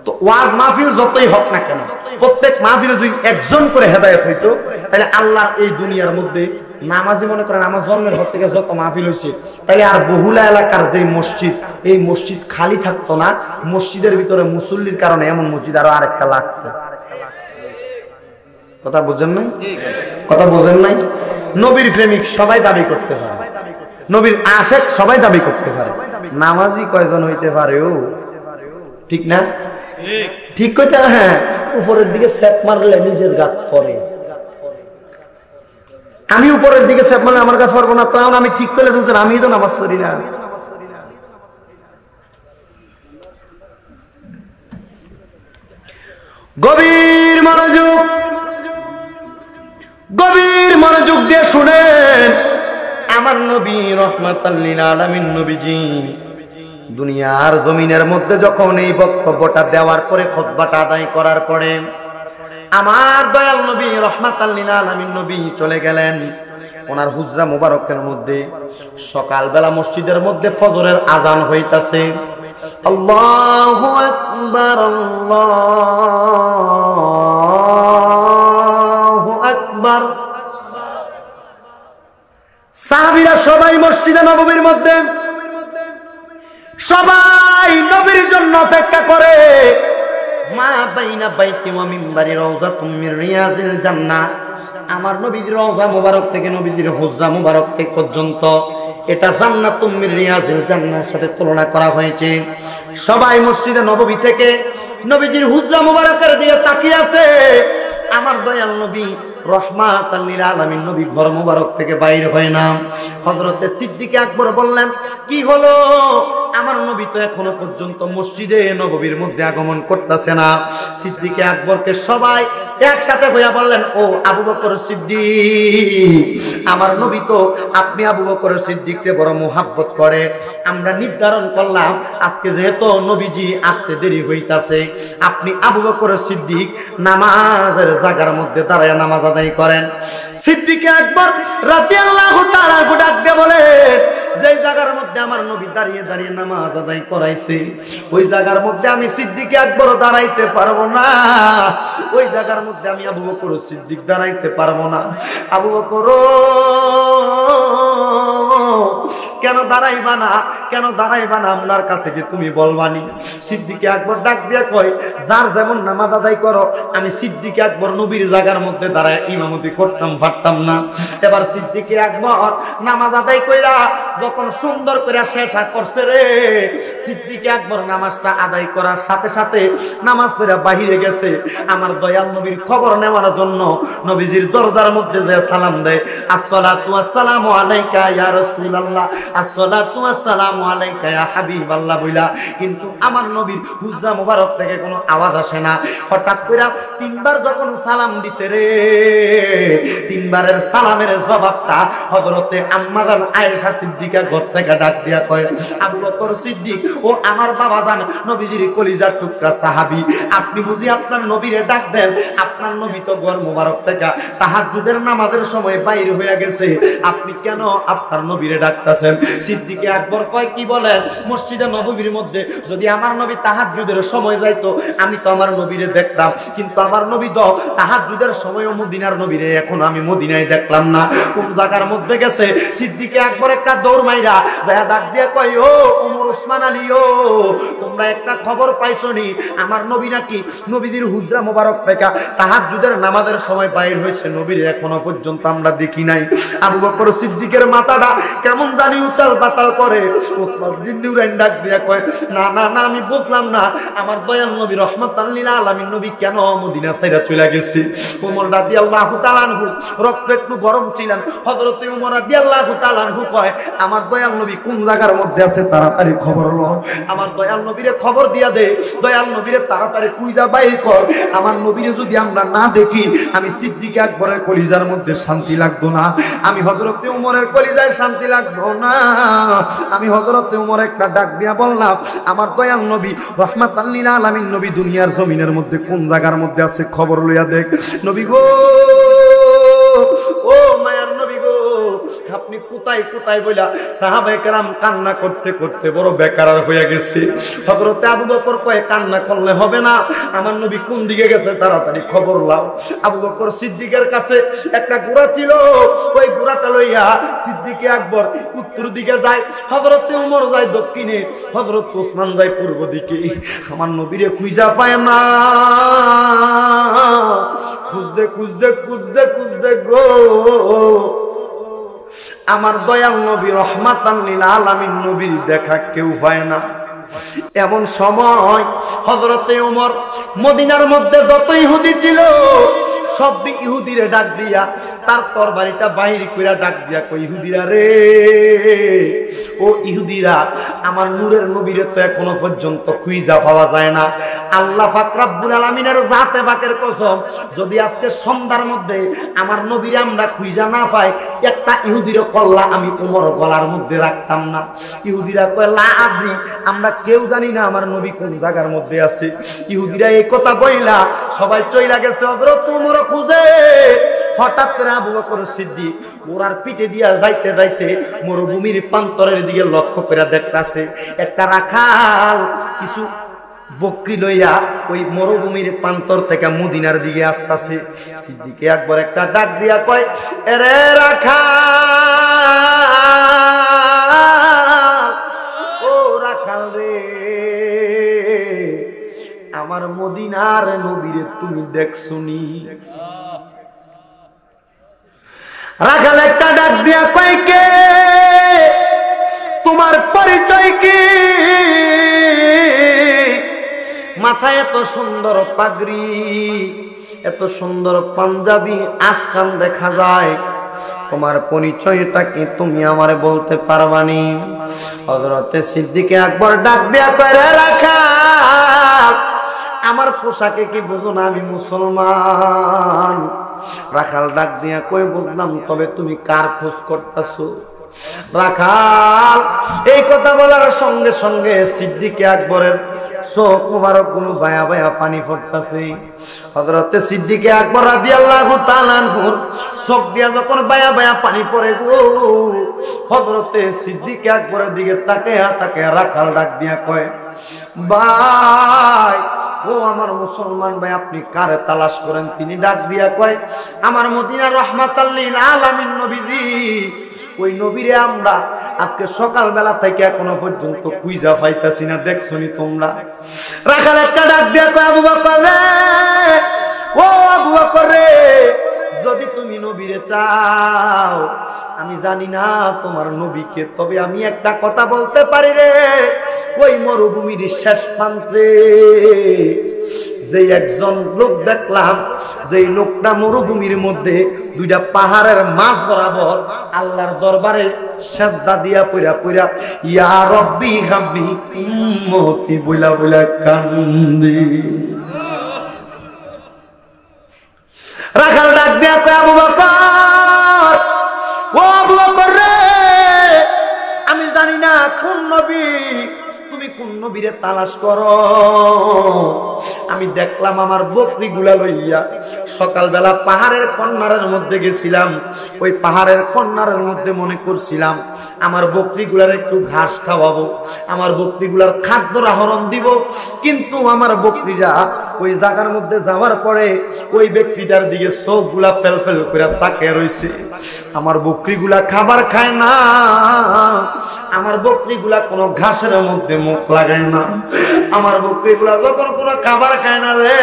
তো ওয়াজ মাহফিল যতই হোক না কেন, প্রত্যেক মাহফিলে যদি একজন করে হেদায়েত হইতো, তাহলে আল্লাহ এই দুনিয়ার মধ্যে নামাজি, মনে করেন আমার জন্মের পর থেকে যত মাহফিল হয়েছে, তাহলে আর বহুলা এলাকার যে মসজিদ, এই মসজিদ খালি থাকতো না। মসজিদের ভিতরে মুসল্লির কারণে এমন মসজিদ আরো আরেকটা লাগতো। কথা বুঝেন নাই? কথা বুঝেন নাই? নবীর প্রেমিক সবাই দাবি করতে পারে, নবীর আশেক সবাই দাবি করতে পারে, নামাজি কয়জন হইতে পারে? ও ঠিক না? ঠিক কইতে। হ্যাঁ, উপরের দিকে সেপ মারলে নিজের গাত ফরে। আমি উপরের দিকে সেপ মারলে আমার গাত ফরবো না, তখন আমি ঠিক করলে বুঝতেন আমি তো নামাজ পড়ি না। গভীর মনোযোগ, গভীর মনোযোগ দিয়ে শুনেন। আমার নবী রাহমাতাল লিল আলামিন নবীজি দুনিয়ার জমিনের মধ্যে যখন এই বক্তব্যটা দেওয়ার পরে, খুতবাটা আদায় করার পরে, আমার দয়াল নবী রাহমাতাল লিল আলামিন নবী চলে গেলেন ওনার হুজরা মুবারকের মধ্যে। সকালবেলা মসজিদের মধ্যে ফজরের আজান হইতাছে। আল্লাহু আকবার, আল্লাহু আকবার। সাহাবীরা সবাই মসজিদে নববীর মধ্যে, সবাই নবীর জন্য অপেক্ষা করে। মা বাইনা বাইতি ওয়া মিম্বারি রাউযাতুম মির রিয়াজিল জান্নাহ, আমার নবীর রওজা মুবারক থেকে নবীর হুজরা মুবারক থেকে পর্যন্ত এটা জান্নাতুম মির রিয়াজিল জান্নাহর সাথে তুলনা করা হয়েছে। সবাই মসজিদে নববী থেকে নবীজির হুজরা মুবারকের দিকে তাকিয়ে আছে। আমার দয়াল নবী রাহমাতাল লিল আলামিন নবী ঘর মুবারক থেকে বাইরে হয় না। হযরতে সিদ্দিক আকবর বললেন, কি হলো আমার নবী তো এখনো পর্যন্ত মসজিদে নববীর মধ্যে আগমন করতেছে না। সিদ্দিক আকবরকে সবাই একসাথে হইয়া বললেন, ও আবু বকর সিদ্দিক, আমার নবী তো আপনি আবু বকর সিদ্দিককে বড় মোহাব্বত করে, আমরা নির্ধারণ করলাম আজকে যেহেতু নবীজি আসতে দেরি হইতাছে, আপনি আবু বকর সিদ্দিক নামাজের জায়গার মধ্যে দাঁড়ায় নামাজ আদায় করেন। সিদ্দিক আকবর রাদিয়াল্লাহু তাআলা ডাক দিয়ে বলে, যেই জায়গার মধ্যে আমার নবী দাঁড়িয়ে দাঁড়িয়ে নামাজ আদায় করাইছে, ওই জায়গার মধ্যে আমি সিদ্দিক আকবর দাঁড়াইতে পারবো না, ওই জায়গার মধ্যে আমি আবু বকর সিদ্দিক দাঁড়াইতে পারবো না। আবু বকর কেন দাঁড়াইবা না, কেন দাঁড়াইবা না, আপনার কাছে কি তুমি বলবানি? সিদ্দিক আকবর ডাক দিয়ে কয়, যার যেমন নামাজ আদায় করো, আমি সিদ্দিক আকবর নবীর জায়গার মধ্যে দাঁড়ায় ইমামতি করতাম পারতাম না। এবার সিদ্দিক আকবর নামাজ আদায় কইরা যখন সুন্দর করে শেষ করছে রে, সিদ্দিক আকবর নামাজটা আদায় করার সাথে সাথে নামাজ পড়ে বাহিরে গেছে আমার দয়াল নবীর খবর নেওয়ার জন্য। নবীজির দরজার মধ্যে যে সালাম দেয়, আসসালাতু ওয়াসসালামু আলাইকা ইয়া রাসূলুল্লাহ, আসসালাতু ওয়াসসালামু আলাইকা ইয়া হাবিবাল্লাহ বইলা, কিন্তু আমার নবীর হুজরা মোবারক থেকে কোনো আওয়াজ আসে না। হঠাৎ করে তিনবার যখন সালাম দিছে রে, তিনবারের সালামের জবাবটা হযরতে আম্মা জান আয়েশা সিদ্দিকা ঘর থেকে ডাক দিয়া কয়, আবু বকর সিদ্দিক, ও আমার বাবা জান নবীজির কলিজার টুকরা সাহাবী, আপনি বুঝি আপনার নবীরে ডাক দেন? আপনার নবী তো ঘর মোবারক থেকে তাহাজ্জুদের নামাজের সময় বাইর হয়ে গেছে, আপনি কেন আপনার নবীরে ডাকতেছেন? সিদ্দিক আকবর কয়, কি বলেন? মসজিদে নববীর মধ্যে যদি আমার নবী তাহাজ্জুদের সময় যাইতো, আমি তো আমার নবীরে দেখতাম, কিন্তু আমার নবী তো তাহাজ্জুদের সময়ও মদিনার নবীরে এখনো আমি মদিনায় দেখলাম না, কোন জায়গার মধ্যে গেছে? সিদ্দিক আকবর একটা দৌড় মাইরা যায় ডাক দিয়ে কয়, ও ওমর ওসমান আলী, ও তোমরা একটা খবর পাইছো নি? আমার নবী নাকি নবীদের হুজরা মোবারক থেকে তাহাজ্জুদের নামাজের সময় বাইর হয়েছে, নবীরে এখনো পর্যন্ত আমরা দেখি নাই। আবু বকর সিদ্দিকের মাথাটা কেমন জানি উতাল পাতাল করে। ওসমান জিন্নুরাইন ডাক দিয়া কয়, না না না, আমি বুঝলাম না, আমার দয়াল নবী রহমাতাল লিল আলামিন নবী কেন মদিনা ছাইরা চলে গেছে? ওমর রাদিয়াল্লাহু তাআলা আনহু রক্ত একটু গরম ছিলেন। হযরত ওমর রাদিয়াল্লাহু তাআলা আনহু কয়, আমার দয়াল নবী কোন জায়গার মধ্যে আছে, তাড়াতাড়ি খবর লো, আমার দয়াল নবীরে খবর দিয়া দে, দয়াল নবীরে তাড়াতাড়ি কুইজা বাইর কর। আমার নবীরে যদি আমরা না দেখি, আমি সিদ্দিক আকবরের কলিজার মধ্যে শান্তি লাগতো না, আমি হযরত ওমরের কলিজায় শান্তি লাগতো না। আমি হযরত ওমর একটা ডাক দিয়া বললাম, আমার দয়াল নবী রাহমাতাল লিল আলামিন নবী দুনিয়ার জমিনের মধ্যে কোন জায়গার মধ্যে আছে, খবর লইয়া দেখ। নবী গো, ও মায়ার নবী গো, আপনি কোথায় কোথায় বইলা সাহাবায়ে কেরাম কান্না করতে করতে বড় বেকার হয়ে গেছে। হযরতে আবু বকর কয়, কান্না করলে হবে না, আমার নবী কোন দিকে গেছে, তাড়াতাড়ি খবর লাও। আবু বকর সিদ্দিকের কাছে একটা ঘোড়া ছিল, ওই ঘোড়াটা লইয়া সিদ্দিক আকবর উত্তর দিকে যায়, হযরতে ওমর যায় দক্ষিণে, হযরত ওসমান যায় পূর্ব দিকে। আমার নবীরে খুঁজা পায় না, খুঁজতে খুঁজতে খুঁজতে খুঁজতে গো, আমার দয়াল নবী রহমাতাল লিল আলামিন নবীর দেখা কেউ পায় না। এমন সময় হযরতে ওমর মদিনার মধ্যে যত ইহুদি ছিল সব ইহুদিরে ডাক দিয়া তার তরবারিটা বাহির কইরা ডাক দিয়া কই, ইহুদিরা রে, ও ইহুদিরা, আমার নূরের নবীরে তো এখনো পর্যন্ত খুঁজা পাওয়া যায় না। আল্লাহ পাক রব্বুল আলামিনের জাতে পাকের কসম, যদি আজকে সন্ধ্যার মধ্যে আমার নবীরে আমরা খুঁজা না পাই, একটা ইহুদির কল্লা আমি ওমর গলার মধ্যে রাখতাম না। ইহুদিরা কয়, লা আদ্রি, আমরা কেউ জানি না আমার নবী কোন জায়গার মধ্যে আছে। ইহুদিরা এই কথা বইলা সবাই চইলা গেছে, হযরত ওমর খুঁজে। হঠাৎ করে আবু বকর সিদ্দিক ঘোড়ার পিঠে দিয়া যাইতে যাইতে মরুভূমির প্রান্তরের দিকে লক্ষ্য করে দেখতাছে, একটা রাখাল কিছু বকরি লইয়া ওই মরুভূমির প্রান্তর থেকে মদিনার দিকে আসতেছে। সিদ্দিক আকবর একটা ডাক দিয়া কয়, এরে রাখাল, ও রাখাল রে, আমার মদিনার নবীরে তুমি দেখছুনি? রাখাল একটা ডাক দিয়া কয়, কে, তোমার পরিচয় কি? মাথায় এত সুন্দর পাগড়ি, এত সুন্দর পাঞ্জাবি আজকাল দেখা যায়, তোমার পরিচয়টা কি তুমি আমারে বলতে পারবানি? হযরতে সিদ্দিক আকবর ডাক দেয়া করে, রাখাল আমার পোশাকে কি বুঝো না আমি মুসলমান? রাখাল ডাক দিয়া কই, বুঝলাম, তবে তুমি কার খোঁজ করতেছো? রাখাল এই কথা বলার সঙ্গে সঙ্গে সিদ্দিক আকবরের চোখ মুবারক গুলো বায়া বায়া পানি পড়তাছে। হযরতে সিদ্দিক আকবর রাদিয়াল্লাহু তাআলা আনহুর চোখ দিয়া যখন বায়া বায়া পানি পড়ে গো, হযরতে সিদ্দিক আকবরের দিকে তাকায়া রাখাল ডাক দিয়া কয়, ভাই ও আমার মুসলমান ভাই, আপনি কারে তালাশ করেন? তিনি ডাক দিয়া কয়, আমার মদিনার রাহমাতাল লিল আলামিন নবীজি, ওই নবীরে আমরা আজকে সকাল বেলা থেকে এখনো পর্যন্ত খুঁজা পাইতাছি না, দেখছনি তোমরা? রাখাল একটা ডাক দিয়া কয়, আবু বকর রে, ও আবু বকর রে, যদি তুমি নবীরে চাও, আমি জানি না তোমার নবীকে, তবে আমি একটা কথা বলতে পারি রে, ওই মরুভূমির শেষ প্রান্তে যে একজন লোক দেখলাম, যেই লোকটা মরুভূমির মধ্যে দুইটা পাহাড়ের মাঝ বরাবর আল্লাহর দরবারে সাজদা দিয়া পইরা পইরা ইয়া রব্বি হাবলি উম্মতি বইলা বইলা কান্দি। রাখাল ডাক দিয়া কয়, আবু বকর, ও আবু বকর রে, আমি জানি না কোন নবী, তুমি কোন নবীরে তালাশ করো? আমি দেখলাম আমার বকরি গুলা লইয়া সকালবেলা পাহাড়ের কর্নারের মধ্যে গেছিলাম, ওই পাহাড়ের কর্নারের মধ্যে মনে করছিলাম আমার বকরি গুলার একটু ঘাস খাওয়াবো, আমার বকরি গুলার খাদ্য আহরণ দিব, কিন্তু আমার বকরিরা ওই জায়গার মধ্যে যাওয়ার পরে ওই ব্যক্তিটার দিকে চোখ গুলা ফেল ফেল করে তাকিয়ে রয়েছে। আমার বকরি গুলা খাবার খায় না, আমার বকরি গুলা কোনো ঘাসের মধ্যে মুখ লাগায় না, আমার বকরি গুলা যখন কোনো খাবার খায় না রে,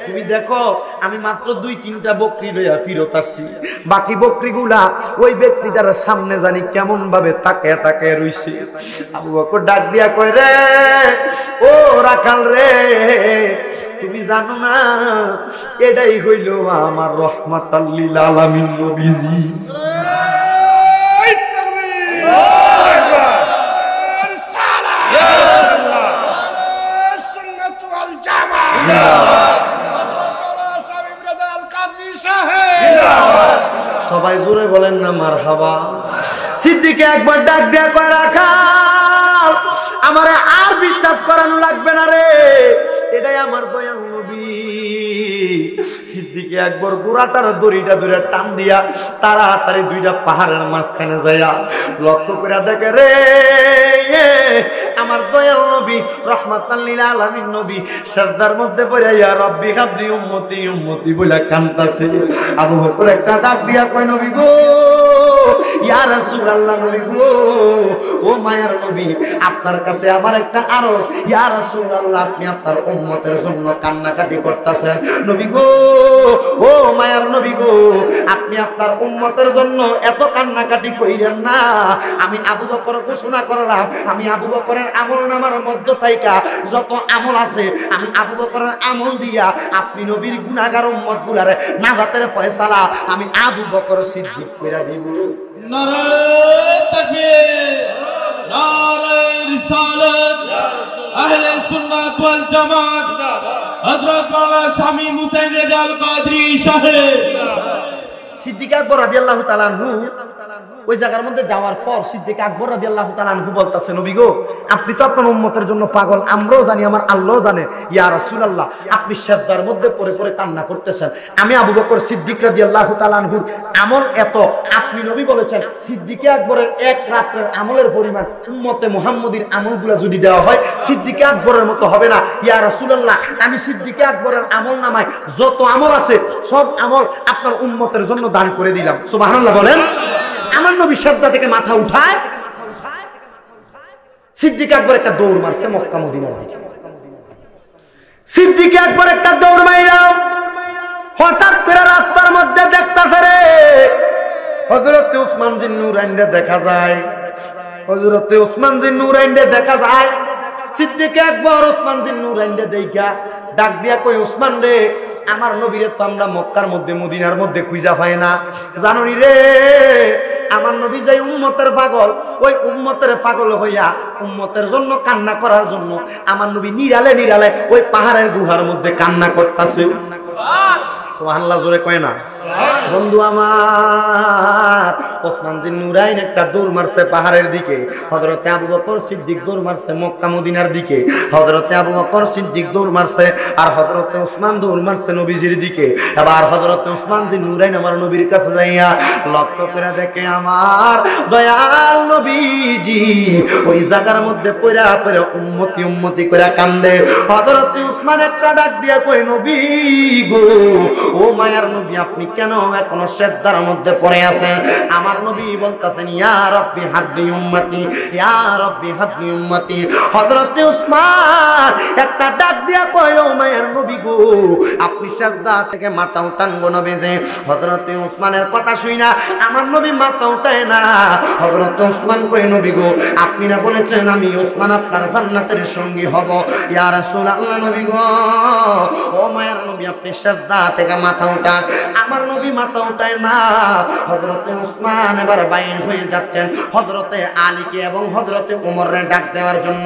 তুমি দেখো আমি মাত্র 2-3টা বকরি লইয়া ফিরত আসছি, বাকি বকরি গুলা ওই ব্যক্তিটার সামনে জানি কেমন ভাবে তাকায় তাকায় রইছে। আবু বকর ডাক দিয়া কয়, রে ও রাখাল রে, তুমি জানো না এটাই হইল আমার রাহমাতাল লিল আলামিন নবীজি। সবাই জোরে বলেন না মারহাবা। সিদ্দিক একবার ডাক দেয়া কয়, রাখাল আমারে আর বিশ্বাস করানো লাগবে না রে, এটাই আমার দয়াল নবী। সিদ্দিক একবার গোড়াটার দড়িটা ধরে টান দিয়া তাড়াতাড়ি দুইটা পাহাড়ের মাঝখানে যাইয়া লক্ষ্য করে দেখে, রে আমার দয়াল নবী রাহমাতাল লিল আলামিন নবী সাজদার মধ্যে পড়ে ইয়া রব্বি হাবলি উম্মতি উম্মতি বলে কাঁদতাছে। আবু বকর একটা ডাক দিয়া কয়, নবী গো, ইয়া রাসূলুল্লাহ, নবী গো, ও মায়ার নবী, আপনার কাছে আমার একটা আরজ, ইয়া রাসূলুল্লাহ, আপনি আপনার উম্মতের জন্য কান্নাকাটি করতেছেন। নবী গো, ও মায়ার নবী গো, আপনি আপনার উম্মতের জন্য এত কান্নাকাটি কইরেন না। আমি আবু বকর ঘোষণা করলাম, আমি আবু বকরের আমল নামার মধ্য থেকে যত আমল আছে, আমি আবু বকরের আমল দিয়া আপনি নবীর গুনাহগার উম্মত গুলারে নাজাতের ফয়সালা আমি আবু বকর সিদ্দিক কইরা দিব। নারে তাকবীর, নারে রিসালাত, আহলে সুন্নাত ওয়াল জামাত, হযরত মাওলানা শামীম হুসাইন রেজা আল কাদরি সাহেব। সিদ্দিক আকবর রাদিয়াল্লাহু তাআলা আনহু ওই জায়গার মধ্যে যাওয়ার পর সিদ্দিক আকবর রাদিয়াল্লাহু তাআলা আনহু বলতাছে, নবী গো, আপনি তো আপনার উম্মতের জন্য পাগল, আমরাও জানি, আমার আল্লাহও জানে। ইয়া রাসূলুল্লাহ, আপনি সিজদার মধ্যে পড়ে পড়ে কান্না করতেছেন। আমি আবু বকর সিদ্দিক রাদিয়াল্লাহু তাআলা আনহুর আমল এত, আপনি নবী বলেছেন সিদ্দিক আকবরের এক রাতের আমলের পরিমাণ উম্মতে মুহাম্মদীর আমলগুলো যদি দেওয়া হয় সিদ্দিক আকবরের মতো হবে না। ইয়া রাসূলুল্লাহ, আমি সিদ্দিক আকবরের আমল নামায় যত আমল আছে সব আমল আপনার উম্মতের জন্য দান করে দিলাম। সুবহানাল্লাহ বলেন। আমার নবী সাজদা থেকে মাথা উঠায়, সিদ্দিক আকবর একটা দৌড় মারছে মক্কা মদিনার দিকে। সিদ্দিক আকবর একটা দৌড় মাইরা হঠাৎ করে রাস্তার মধ্যে দেখতাছে রে হযরত উসমান জিন নুরাইনরে দেখা যায়, হযরত উসমান জিন নুরাইনরে দেখা যায়। সিদ্দিক আকবর উসমান জিন নুরাইনরে দেখা ডাক দিয়া কই উসমান রে আমার নবীরে তো আমরা মক্কার মধ্যে মদিনার মধ্যে খুঁজা পাই না জানুনি রে আমার নবী যাই উম্মতের পাগল ওই উম্মতের পাগল হইয়া উম্মতের জন্য কান্না করার জন্য আমার নবী নিরালে নিরালে ওই পাহাড়ের গুহার মধ্যে কান্না করতেছে সুবহানাল্লাহ জোরে কয় না বন্ধু আমার ওসমান জিন নুরাইন একটা দৌড় মারছে পাহাড়ের দিকে হযরতে আবু বকর সিদ্দিক দৌড় মারছে মক্কা মদিনার দিকে হযরতে আবু বকর সিদ্দিক দৌড় মারছে আর হযরতে ওসমান দৌড় মারছে নবীজির দিকে এবার হযরতে ওসমান জিন নুরাইন আমার নবীর কাছে যাইয়া লক্ষ্য করে দেখে আমার দয়াল নবীজি ওই জায়গার মধ্যে পড়া পড়া উম্মতি উম্মতি করে কান্দে হযরতে ওসমান একটা ডাক দিয়া কই নবী গো ও মায়ার নবী আপনি কেন এখনো সেজদার মধ্যে পড়ে আছেন আমার নবী বলতেছেন ইয়া রাব্বি হাবলি উম্মতি ইয়া রাব্বি হাবলি উম্মতি হযরতে ওসমান একটা ডাক দিয়া কয় ও মায়ার নবী গো আপনি সেজদা থেকে মাথা উঠান গো নবীজি হযরতে ওসমানের কথা শুইনা আমার নবী মাথা উঠায় না হযরতে ওসমান কয় নবী গো আপনি না বলেছেন আমি ওসমান আপনার জান্নাতের সঙ্গী হব ইয়া রাসূলুল্লাহ নবী গো ও মায়ার নবী আপনি সেজদা থেকে মাথা উঠান আমার নবী মাথা উঠায় না হযরতে ওসমান এবার বাইর হয়ে যাচ্ছেন হযরতে আলীকে এবং হযরতে ওমরের ডাক দেওয়ার জন্য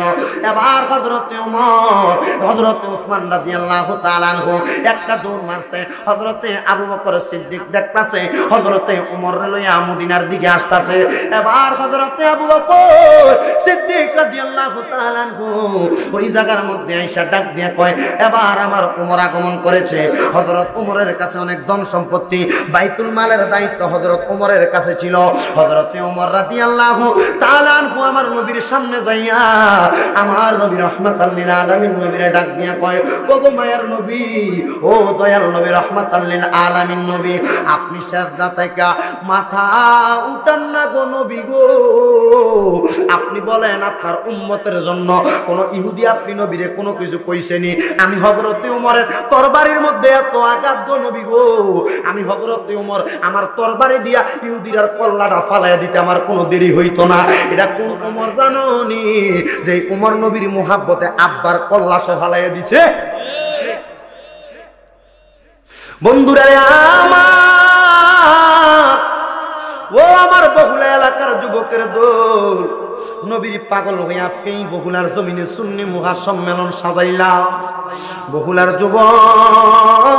এবার হযরতে ওমর হযরতে ওসমান রাদিয়াল্লাহু তাআলা আনহু একটা দৌড় মারছে হযরতে আবু বকর সিদ্দিক দেখতাছে হযরতে ওমর লইয়া মদিনার দিকে আসতাছে এবার হযরতে আবু বকর সিদ্দিক রাদিয়াল্লাহু তাআলা আনহু ওই জায়গার মধ্যে আয়েশা ডাক দিয়া কয় এবার আমার ওমর আগমন করেছে হযরত ওমরের কাছে অনেক ধন সম্পত্তি বাইতুল মালের দায়িত্ব হযরত ওমরের কাছে ছিল হযরতে ওমর রাদিয়াল্লাহু তাআলা আনহু আমার নবীর সামনে যাইয়া আমার নবী রাহমাতাল লিল আলামিন নবীরে ডাক দিয়া কয় ওগো মায়ার নবী ও দয়াল নবী রাহমাতাল লিল আলামিন নবী আপনি সিজদা থেকে মাথা উঠান না গো নবী গো আপনি বলেন আপনার উম্মতের জন্য কোন ইহুদি আপনি নবীরে কোনো কিছু কইছেনি আমি হযরতে ওমরের তরবারির মধ্যে এত আঘাত গো নবী গো আমি হযরতে ওমর আমার তরবারি দিয়া ইহুদির কল্লাটা ফালাইয়া দিতে আমার কোনো দেরি হইতো না এটা কোন ওমর জানোনি যে ওমর নবীর মুহাব্বতে আব্বার কল্লা সহ ফালাইয়া দিছে বন্ধুরা আমার ও আমার বহুলা এলাকার যুবকের দল নবীর পাগল হয়ে আজকেই বহুলার জমিনে সুন্নি মুহা সম্মেলন সাজাইলাম বহুলার যুবক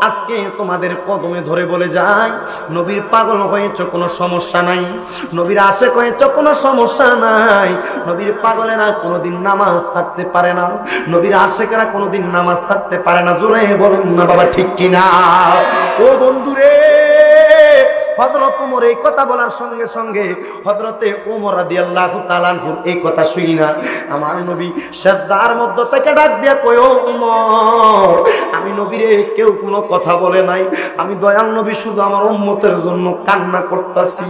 আজকে তোমাদের কদমে ধরে বলে যাই নবীর পাগল হয়েছ কোনো সমস্যা নাই নবীর আশেক হয়েছ কোনো সমস্যা নাই নবীর পাগলেরা কোনোদিন নামাজ ছাড়তে পারে না নবীর আশেকেরা কোনোদিন নামাজ ছাড়তে পারে না জোরে বলুন না বাবা ঠিক কিনা ও বন্ধুরে হযরত ওমর এই কথা বলার সঙ্গে সঙ্গে হযরতে ওমর রাদিয়াল্লাহু তাআলা আনহুর এই কথা শুনি না আমার নবী সিজদার মধ্যে থেকে ডাক দিয়া কয় ও ওমর আমি নবীরে কেউ কোনো কথা বলে নাই আমি দয়াল নবী শুধু আমার উম্মতের জন্য কান্না করতাছি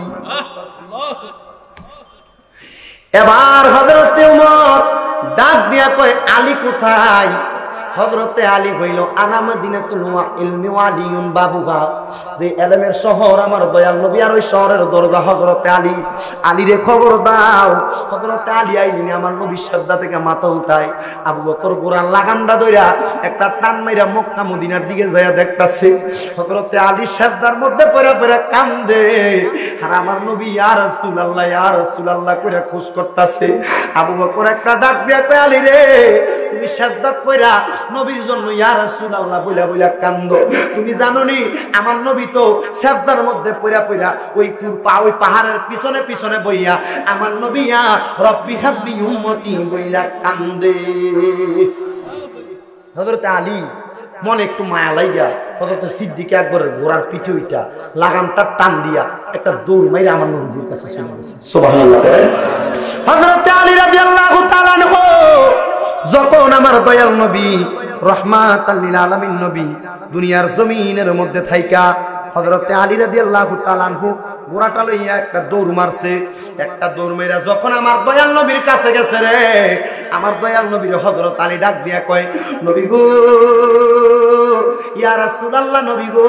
এবার হযরতে ওমর ডাক দিয়া কয় আলী কোথায় হযরতে আলী হইল আনা মদিনাতুল ইলমি ওয়ালিউন বাবুহা যে ইলমের শহর আমার দয়াল নবী আর ওই শহরের দরজা হযরতে আলী আলী রে খবর দাও হযরতে আলী আইলেন আমার নবী সিজদা থেকে মাথা উঠায় আবু বকর কোরআন লাগামটা ধইরা একটা টান মাইরা মক্কা মদিনার দিকে যায়া দেখতাছে হযরতে আলী সিজদার মধ্যে পড়ে পড়ে কান্দে আর আমার নবী ইয়া রাসূলুল্লাহ কইরা খোঁজ করতাছে আবু বকর একটা ডাক দিয়া কয় আলী রে তুমি সিজদাত পড়া নবীর জন্য ইয়া রাসূলুল্লাহ বইলা বইলা কান্দো তুমি জানোনি আমার নবী তো সিজদার মধ্যে পড়া পড়া ওই ওই পাহাড়ের পিছনে পিছনে বইয়া আমার নবী ইয়া রব্বি হাবলি উম্মতি বইলা কান্দে হযরত আলী মনে একটু মায়া লাগা হযরত সিদ্দিক একবার ঘোড়ার পিঠে উইটা লাগামটা টান দিয়া একটা দৌড় মাইরা আমার নবীর কাছে চলে গেছে সুবহানাল্লাহ হযরত আলী রাদিয়াল্লাহু তাআলা আনহু যখন আমার দয়াল নবী রাহমাতাল লিল আলামিন নবী দুনিয়ার জমিনের মধ্যে থাইকা হযরতে আলী রাদিয়াল্লাহু তাআলা আনহু ঘোড়াটা লইয়া একটা দৌড় মারছে একটা দৌড় মেরা যখন আমার দয়াল নবীর কাছে গেছে রে আমার দয়াল নবীর হযরত আলী ডাক দিয়া কয় নবী গো ইয়া রাসূলুল্লাহ নবী গো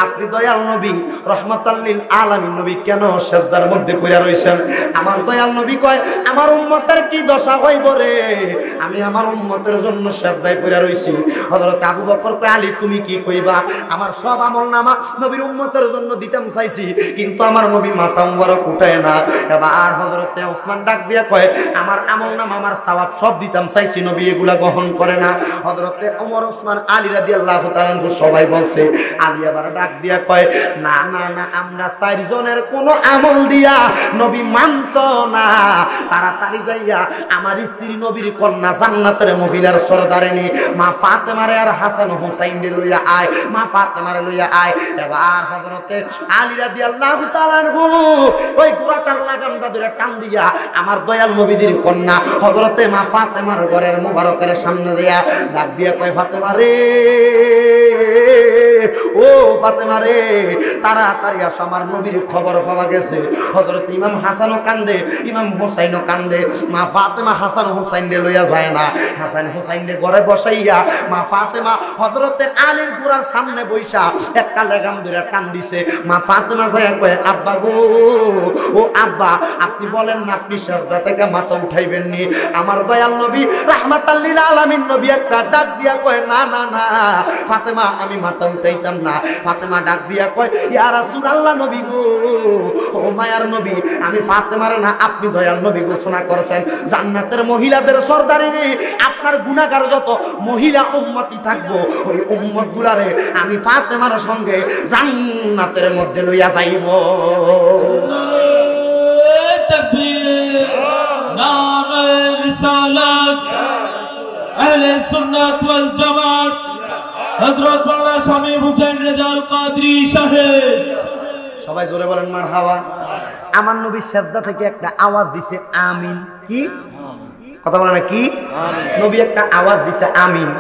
আপনি দয়াল নবী রহমাতাল লিল আলামিন নবী কেন সিজদার মধ্যে পড়ে রইছেন আমার দয়াল নবী কয় আমার উম্মতের কি দশা হইব রে আমি আমার উম্মতের জন্য সিজদায় পড়ে রইছি হযরত আবু বকর কয় আলী তুমি কি কইবা আমার সব আমলনামা নবীর উম্মতের জন্য দিতাম চাইছি কিন্তু আমার নবী মাথা মুবারক উঠায় না এবার হযরত ওসমান ডাক দিয়া কয় আমার আমলনামা আমার সওয়াব সব দিতাম চাইছি নবী এগুলা গ্রহণ করে না হযরত ওমর ওসমান আলী রাদিয়াল্লাহু তাআলা সবাই বলছে আলী আবার ডাক দিয়া কয় না না না আমরা চারজনের কোনো আমল দিয়া নবী মানতো না তাড়াতাড়ি যাইয়া আমার স্ত্রী নবীর কন্যা জান্নাতের মহিলার সরদারিনী মা ফাতেমারে আর হাসান হুসাইনকে লইয়া আয় মা ফাতেমারে লইয়া আয় এবার হযরতে আলী রাদিয়াল্লাহু তাআলা ওই ঘোড়াটার লাগামটা ধরে টান দিয়া আমার দয়াল নবীর কন্যা হযরতে মা ফাতেমার ঘরের মুবারকের সামনে যাইয়া ডাক দিয়া কয় ফাতেমা রে ও ফাতেমা রে তাড়াতাড়ি আসো আমার নবীর খবর পাওয়া গেছে হযরত ইমাম হাসানও কান্দে ইমাম হুসাইনও কান্দে মা ফাতেমা হাসান হুসাইনকে লইয়া যায় না হাসান হুসাইনকে ঘরে বসাইয়া মা ফাতেমা হযরতে আলীর ঘোড়ার সামনে বইসা একটা লাগাম ধরে টান দিছে মা ফাতেমা যায় কয় আব্বা গো ও আব্বা আপনি বলেন না আপনি সিজদা থেকে মাথা উঠাইবেন নি আমার দয়াল নবী রাহমাতাল লিল আলামিন নবী একটা ডাক দিয়া কয় না না না ফাতেমা আমি মাথা উঠাইতাম না ফাতেমা ডাক দিয়া কয় ইয়া রাসূলুল্লাহ নবী গো ও মায়ার নবী আমি ফাতেমার না আপনি দয়াল নবী ঘোষণা করেছেন জান্নাতের মহিলাদের সরদারিনী আপনার গুনাহগার যত মহিলা উম্মতি থাকবো ওই উম্মতগুলারে আমি ফাতেমার সঙ্গে জান্নাতের মধ্যে লইয়া যাইব তাকবীর নারে রিসালাত আহলে সুন্নাত ওয়াল জামাত হযরত মাওলানা শামী হুসাইন রেজাউল কাদরী সাহেব সবাই জোরে বলেন মারহাবা আমার নবী সিজদা থেকে একটা আওয়াজ দিছে আমিন কি কথা বলে না কি নবী একটা আওয়াজ দিছে আমিন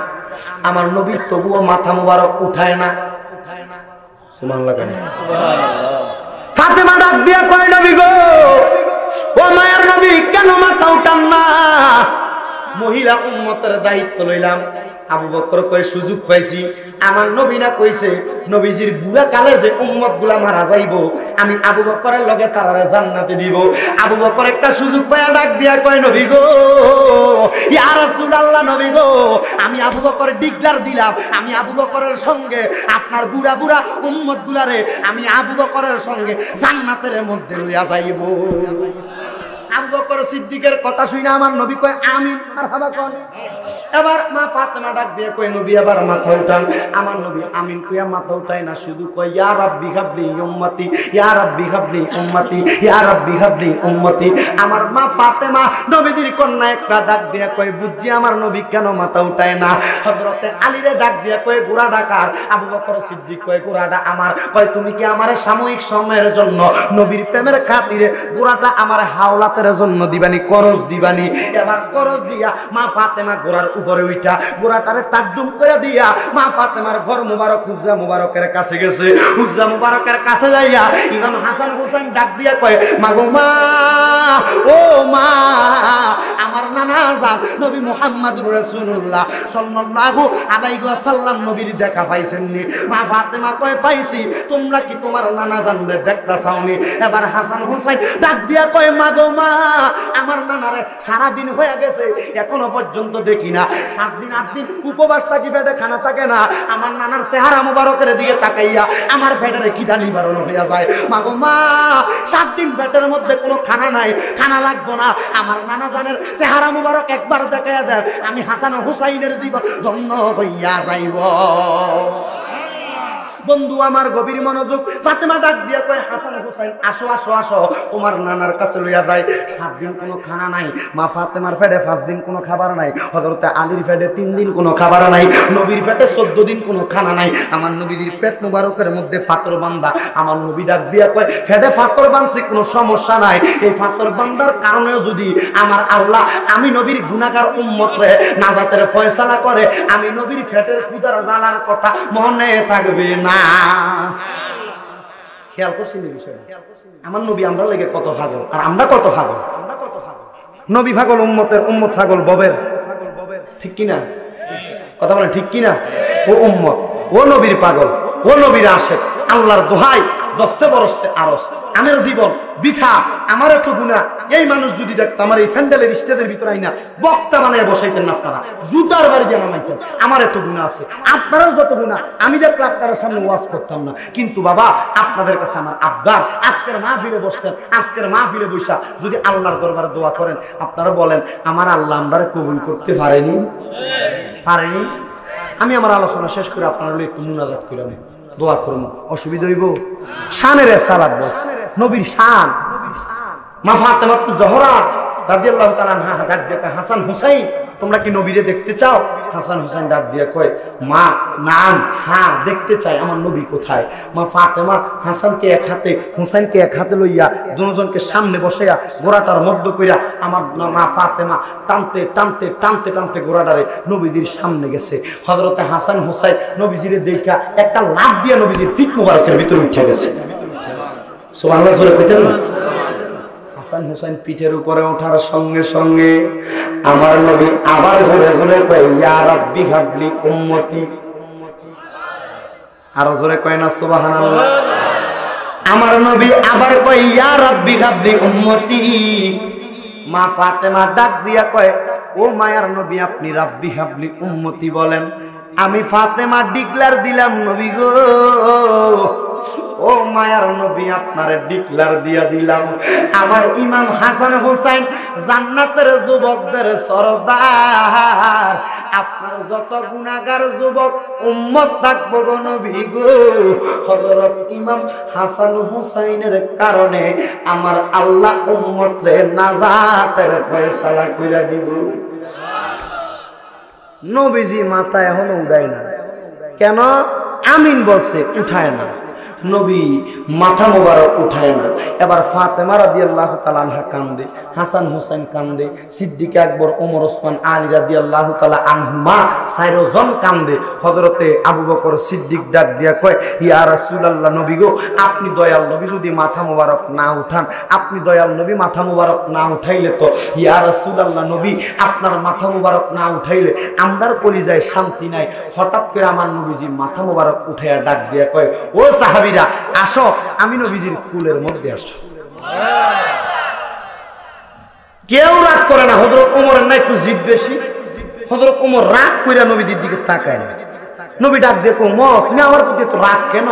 আমার নবী তবুও মাথা মুবারক উঠায় না সুবহানাল্লাহ সুবহানাল্লাহ ফাতেমা ডাক দিয়া কয় নবী গো ও মায়ার নবী কেন মাথা উঠান না মহিলা উম্মতের দায়িত্ব লইলাম আবু বকর কয় সুযোগ পাইছি আমার নবী না কইছে নবীজির বুড়া কালে যে উম্মতগুলা মারা যাইবো আমি আবু বকরের লগে তারারে জান্নাতে দিব আবু বকর একটা সুযোগ পায়া ডাক দিয়া কয় নবী গো ইয়া রাসূলুল্লাহ নবী গো আমি আবু বকর ডিক্লার দিলাম আমি আবু বকরের সঙ্গে আপনার বুড়া বুড়া উম্মতগুলারে আমি আবু বকরের সঙ্গে জান্নাতের মধ্যে লইয়া যাইব আবু বকর সিদ্দিকের কথা শুনে আমার নবী কয় আমিন মারহাবা কোন এবার মা ফাতেমা ডাক দিয়ে কয় নবী আবার মাথা উঠান আমার নবী আমিন কইয়া মাথা উঠায় না শুধু কয় ইয়া রাব্বি হাবলি উম্মতি ইয়া রাব্বি হাবলি উম্মতি ইয়া রাব্বি হাবলি উম্মতি আমার মা ফাতেমা নবীজির কন্যা একটা ডাক দিয়ে কয় বুঝছি আমার নবী কেন মাথা উঠায় না হযরতে আলীরে ডাক দিয়ে কয় ঘোড়া ডাকার আবু বকর সিদ্দিক কয় ঘোড়াটা আমার কয় তুমি কি আমারে সাময়িক সময়ের জন্য নবীর প্রেমের খাতিরে ঘোড়াটা আমার হাওলাতের জন্য দিবানি করজ দিবানি এবার করজ দিয়া মা ফাতেমা ঘোড়ার উপরে উঠা ঘোড়াটারে তাকদুম করে দিয়া মা ফাতেমার ঘর মুবারক হুজরা মুবারকের কাছে গেছে হুজরা মুবারকের কাছে যাইয়া ইমাম হাসান হুসাইন ডাক দিয়া কয় মা গো মা ও মা আমার নানা জান নবী মুহাম্মদুর রাসূলুল্লাহ সাল্লাল্লাহু আলাইহি ওয়াসাল্লাম নবীর দেখা পাইছেননি মা ফাতেমা কয় পাইছি তোমরা কি তোমার নানা জানরে দেখতা চাওনি এবার হাসান হুসাইন ডাক দিয়া কয় মা গো মা আমার নানারে সারা দিন হয়ে গেছে এখনো পর্যন্ত দেখি না 7 দিন 8 দিন উপবাস থাকি পেটে খানা থাকে না আমার নানার চেহারা মুবারকের দিকে তাকাইয়া আমার পেটের খিদা নিবারণ হয়ে যায় মা গো মা 7 দিন পেটের মধ্যে কোনো খানা নাই খানা লাগবো না আমার নানা জানের চেহারা মুবারক একবার দেখাইয়া দেন আমি হাসান হুসাইনের জীবন ধন্য হইয়া যাইব বন্ধু আমার গভীর মনোযোগ ফাতেমা ডাক দিয়া কয় হাসান হুসাইন আসো আসো আসো তোমার নানার কাছে লইয়া যায় 7 দিন কোনো খানা নাই মা ফাতেমার পেটে 5 দিন কোনো খাবার নাই হযরত আলীর পেটে 3 দিন কোনো খাবার নাই নবীর পেটে 14 দিন কোনো খানা নাই আমার নবীর পেট মুবারকের মধ্যে পাথর বাঁধা আমার নবী ডাক দিয়া কয় পেটে পাথর বাঁধছে কোনো সমস্যা নাই এই পাথর বাঁধার কারণে যদি আমার আল্লাহ আমি নবীর গুনাহগার উম্মতরে নাজাতের ফয়সালা করে আমি নবীর পেটের ক্ষুধার জ্বালার কথা মনে থাকবে না খেয়াল করছেন এই বিষয়টা আমার নবী আমরা লাগে কত পাগল আর আমরা কত পাগল নবী পাগল উম্মতের উম্মত পাগল ববের ঠিক কি না কথা বলেন ঠিক কি না ও উম্মত ও নবীর পাগল, ও নবীর আশেক, আল্লাহর দোহাই, দশতে বরসতে আরস, আমার জীবন বৃথা, আমার এত গুনাহ। এই মানুষ যদি দেখতো আমার এই ফ্যান্ডেলের স্টেজের ভিতরে আইনা বক্তা বানায় বসাইতেন না, আপনারা জুতার বাড়ি দিয়ে নামাইতেন। আমার এত গুনাহ আছে, আপনারাও যত গুনাহ, আমি দেখলে আপনার সামনে ওয়াজ করতাম না। কিন্তু বাবা আপনাদের কাছে আমার আবদার, আজকের মাহফিলে বসছেন, আজকের মাহফিলে বৈশা যদি আল্লাহর দরবারে দোয়া করেন, আপনারা বলেন আমার আল্লাহ আমরা কবুল করতে পারেনি? পারেনি? আমি আমার আলোচনা শেষ করে আপনারা একটু মুনাজাত করে আমি দোয়া করবো, অসুবিধা হইব? শানের সালাত বল, নবীর শান। মা ফাতেমা জোহরা রাদিয়াল্লাহু তাআলা আনহা ডাক দিয়ে কয়, হাসান হুসাইন তোমরা কি নবীরে দেখতে চাও? হাসান হুসাইন ডাক দিয়ে কয়, মা নাম, হ্যাঁ দেখতে চাই, আমার নবী কোথায়? মা ফাতেমা হাসানকে এক হাতে, হুসাইনকে এক হাতে লইয়া দুজনকে সামনে বসাইয়া গোড়াটার মধ্য কইরা আমার মা ফাতেমা টানতে টানতে টানতে টানতে গোড়াটারে নবীজির সামনে গেছে। হযরতে হাসান হুসাইন নবীজিরে দেখা একটা লাফ দিয়ে নবীজির পিঠ মোবারকের ভিতরে উঠে গেছে। সুবহানাল্লাহ জোরে কইতেন না? হাসান হুসাইন পিঠের উপরে ওঠার সঙ্গে সঙ্গে আমার নবী আবার জোরে জোরে কয়, ইয়া রাব্বি হাবলি উম্মতি। আরো জোরে কয় না সুবহানাল্লাহ? আমার নবী আবার কয়, ইয়া রাব্বি হাবলি উম্মতি। মা ফাতেমা ডাক দিয়া কয়, ও মায়ার নবী আপনি রাব্বি হাবলি উম্মতি বলেন। আমি ফাতেমা ডিক্লার দিলাম, নবী গো, ও মায়ার নবী আপনারে ডিক্লার দিয়া দিলাম, আমার ইমাম হাসান হুসাইন জান্নাতের যুবকদের সরদার। আপনার যত গুনাহগার যুবক উম্মত থাকবো গো নবী গো, হযরত ইমাম হাসান হুসাইনের কারণে আমার আল্লাহ উম্মতরে নাজাতের ফয়সালা কইরা দিব। নবীজি মাথা এখনো উঠায় না, কেন? আমিন বলছে, উঠায় না। নবী মাথা মোবারক উঠায় না। এবার ফাতেমা রাদিয়াল্লাহু তাআলা আনহা কান্দে, হাসান হুসাইন কান্দে, সিদ্দিক আকবর, ওমর, ওসমান, আলী রাদিয়াল্লাহু তাআলা আনহুমা চারজন কান্দে। হযরতে আবু বকর সিদ্দিক ডাক দিয়া কয়, ইয়া রাসূলুল্লাহ, নবী গো আপনি দয়াল নবী যদি মাথা মোবারক না উঠান, আপনি দয়াল নবী মাথা মোবারক না উঠাইলে তো, ইয়া রাসূলুল্লাহ নবী আপনার মাথা মোবারক না উঠাইলে আমরার কলিজায় শান্তি নাই। হঠাৎ করে আমার নবীজি মাথা মোবারক উঠাইয়া ডাক দিয়া কয়, ও সাহাবীরা আসো, আমি নবীজির কুলের মধ্যে আসো। কেউ রাগ করে না। হযরত ওমরের না একটু জিদ বেশি, হযরত ওমর রাগ কইরা নবীজির দিকে তাকায় না। নবী ডাক দিয়ে কয়, ওমর তুমি আমার প্রতি এত রাগ কেন?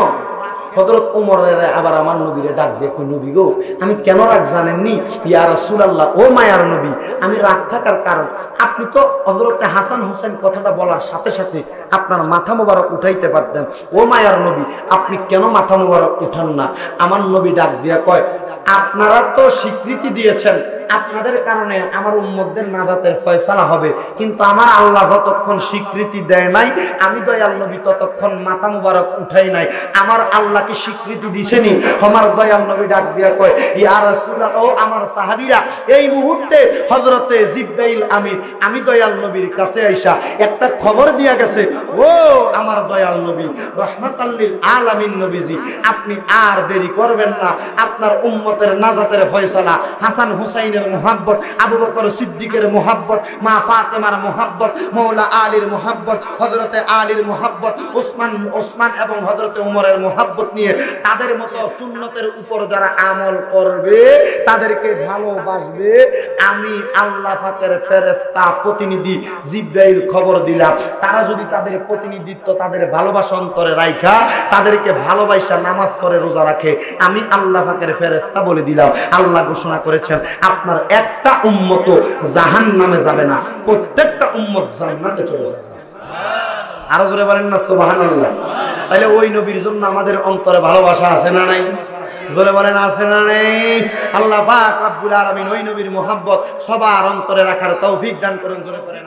হযরত ওমরের আবার আমার নবীরে ডাক দিয়ে কয়, নবী গো আমি কেন রাগ জানেননি? ইয়া রাসূলুল্লাহ, ও মায়ার নবী, আমি রাগ থাকার কারণ আপনি তো হযরতে হাসান হুসাইন কথাটা বলার সাথে সাথে আপনার মাথা মোবারক উঠাইতে পারতেন। ও মায়ার নবী আপনি কেন মাথা মোবারক উঠান না? আমার নবী ডাক দিয়া কয়, আপনারা তো স্বীকৃতি দিয়েছেন আপনাদের কারণে আমার উম্মতদের নাজাতের ফয়সালা হবে, কিন্তু আমার আল্লাহ যতক্ষণ স্বীকৃতি দেয় নাই, আমি দয়াল নবী ততক্ষণ মাথা মুবারক উঠাই নাই। আমার আল্লাহকে স্বীকৃতি দিছেনি। আমার দয়াল নবী ডাক দিয়া কয়, ইয়া রাসূলুল্লাহ, ও আমার সাহাবীরা, এই মুহূর্তে হযরতে জিবরাইল আমি দয়াল নবীর কাছে আইসা একটা খবর দিয়া গেছে, ও আমার দয়াল নবী রাহমাতাল লিল আলামিন নবীজি, আপনি আর দেরি করবেন না, আপনার উম্মতের নাজাতের ফয়সালা হাসান হুসাইন মোহাব্বত, আবু বকর সিদ্দিকের মোহাব্বত, মা ফাতেমার মোহাব্বত, মৌলা আলীর মোহাব্বত, হযরতে আলীর মোহাব্বত, ওসমান এবং হযরতে উমরের মোহাব্বত নিয়ে তাদের মতো সুন্নতের উপর যারা আমল করবে তাদেরকে ভালোবাসবে। আমি আল্লাহ পাকের ফেরেশতা প্রতিনিধি জিবরাইল খবর দিলাম, তারা যদি তাদের প্রতিনিধিত্ব তাদের ভালোবাসা অন্তরে রাখা তাদেরকে ভালোবাসা নামাজ করে রোজা রাখে, আমি আল্লাহ পাকের ফেরেশতা বলে দিলাম, আল্লাহ ঘোষণা করেছেন আপনার একটা উম্মত জাহান্নামে যাবে না, প্রত্যেকটা উম্মত জান্নাতে চলে যাবে। আরো জোরে বলেন না সুবহানাল্লাহ। তাহলে ওই নবীর জন্য আমাদের অন্তরে ভালোবাসা আছে না নাই? জোরে বলেন আছে না নাই? আল্লাহ পাক রব্বুল আলামিন ওই নবীর মুহাব্বত সবার অন্তরে রাখার তৌফিক দান করুন। জোরে বলেন।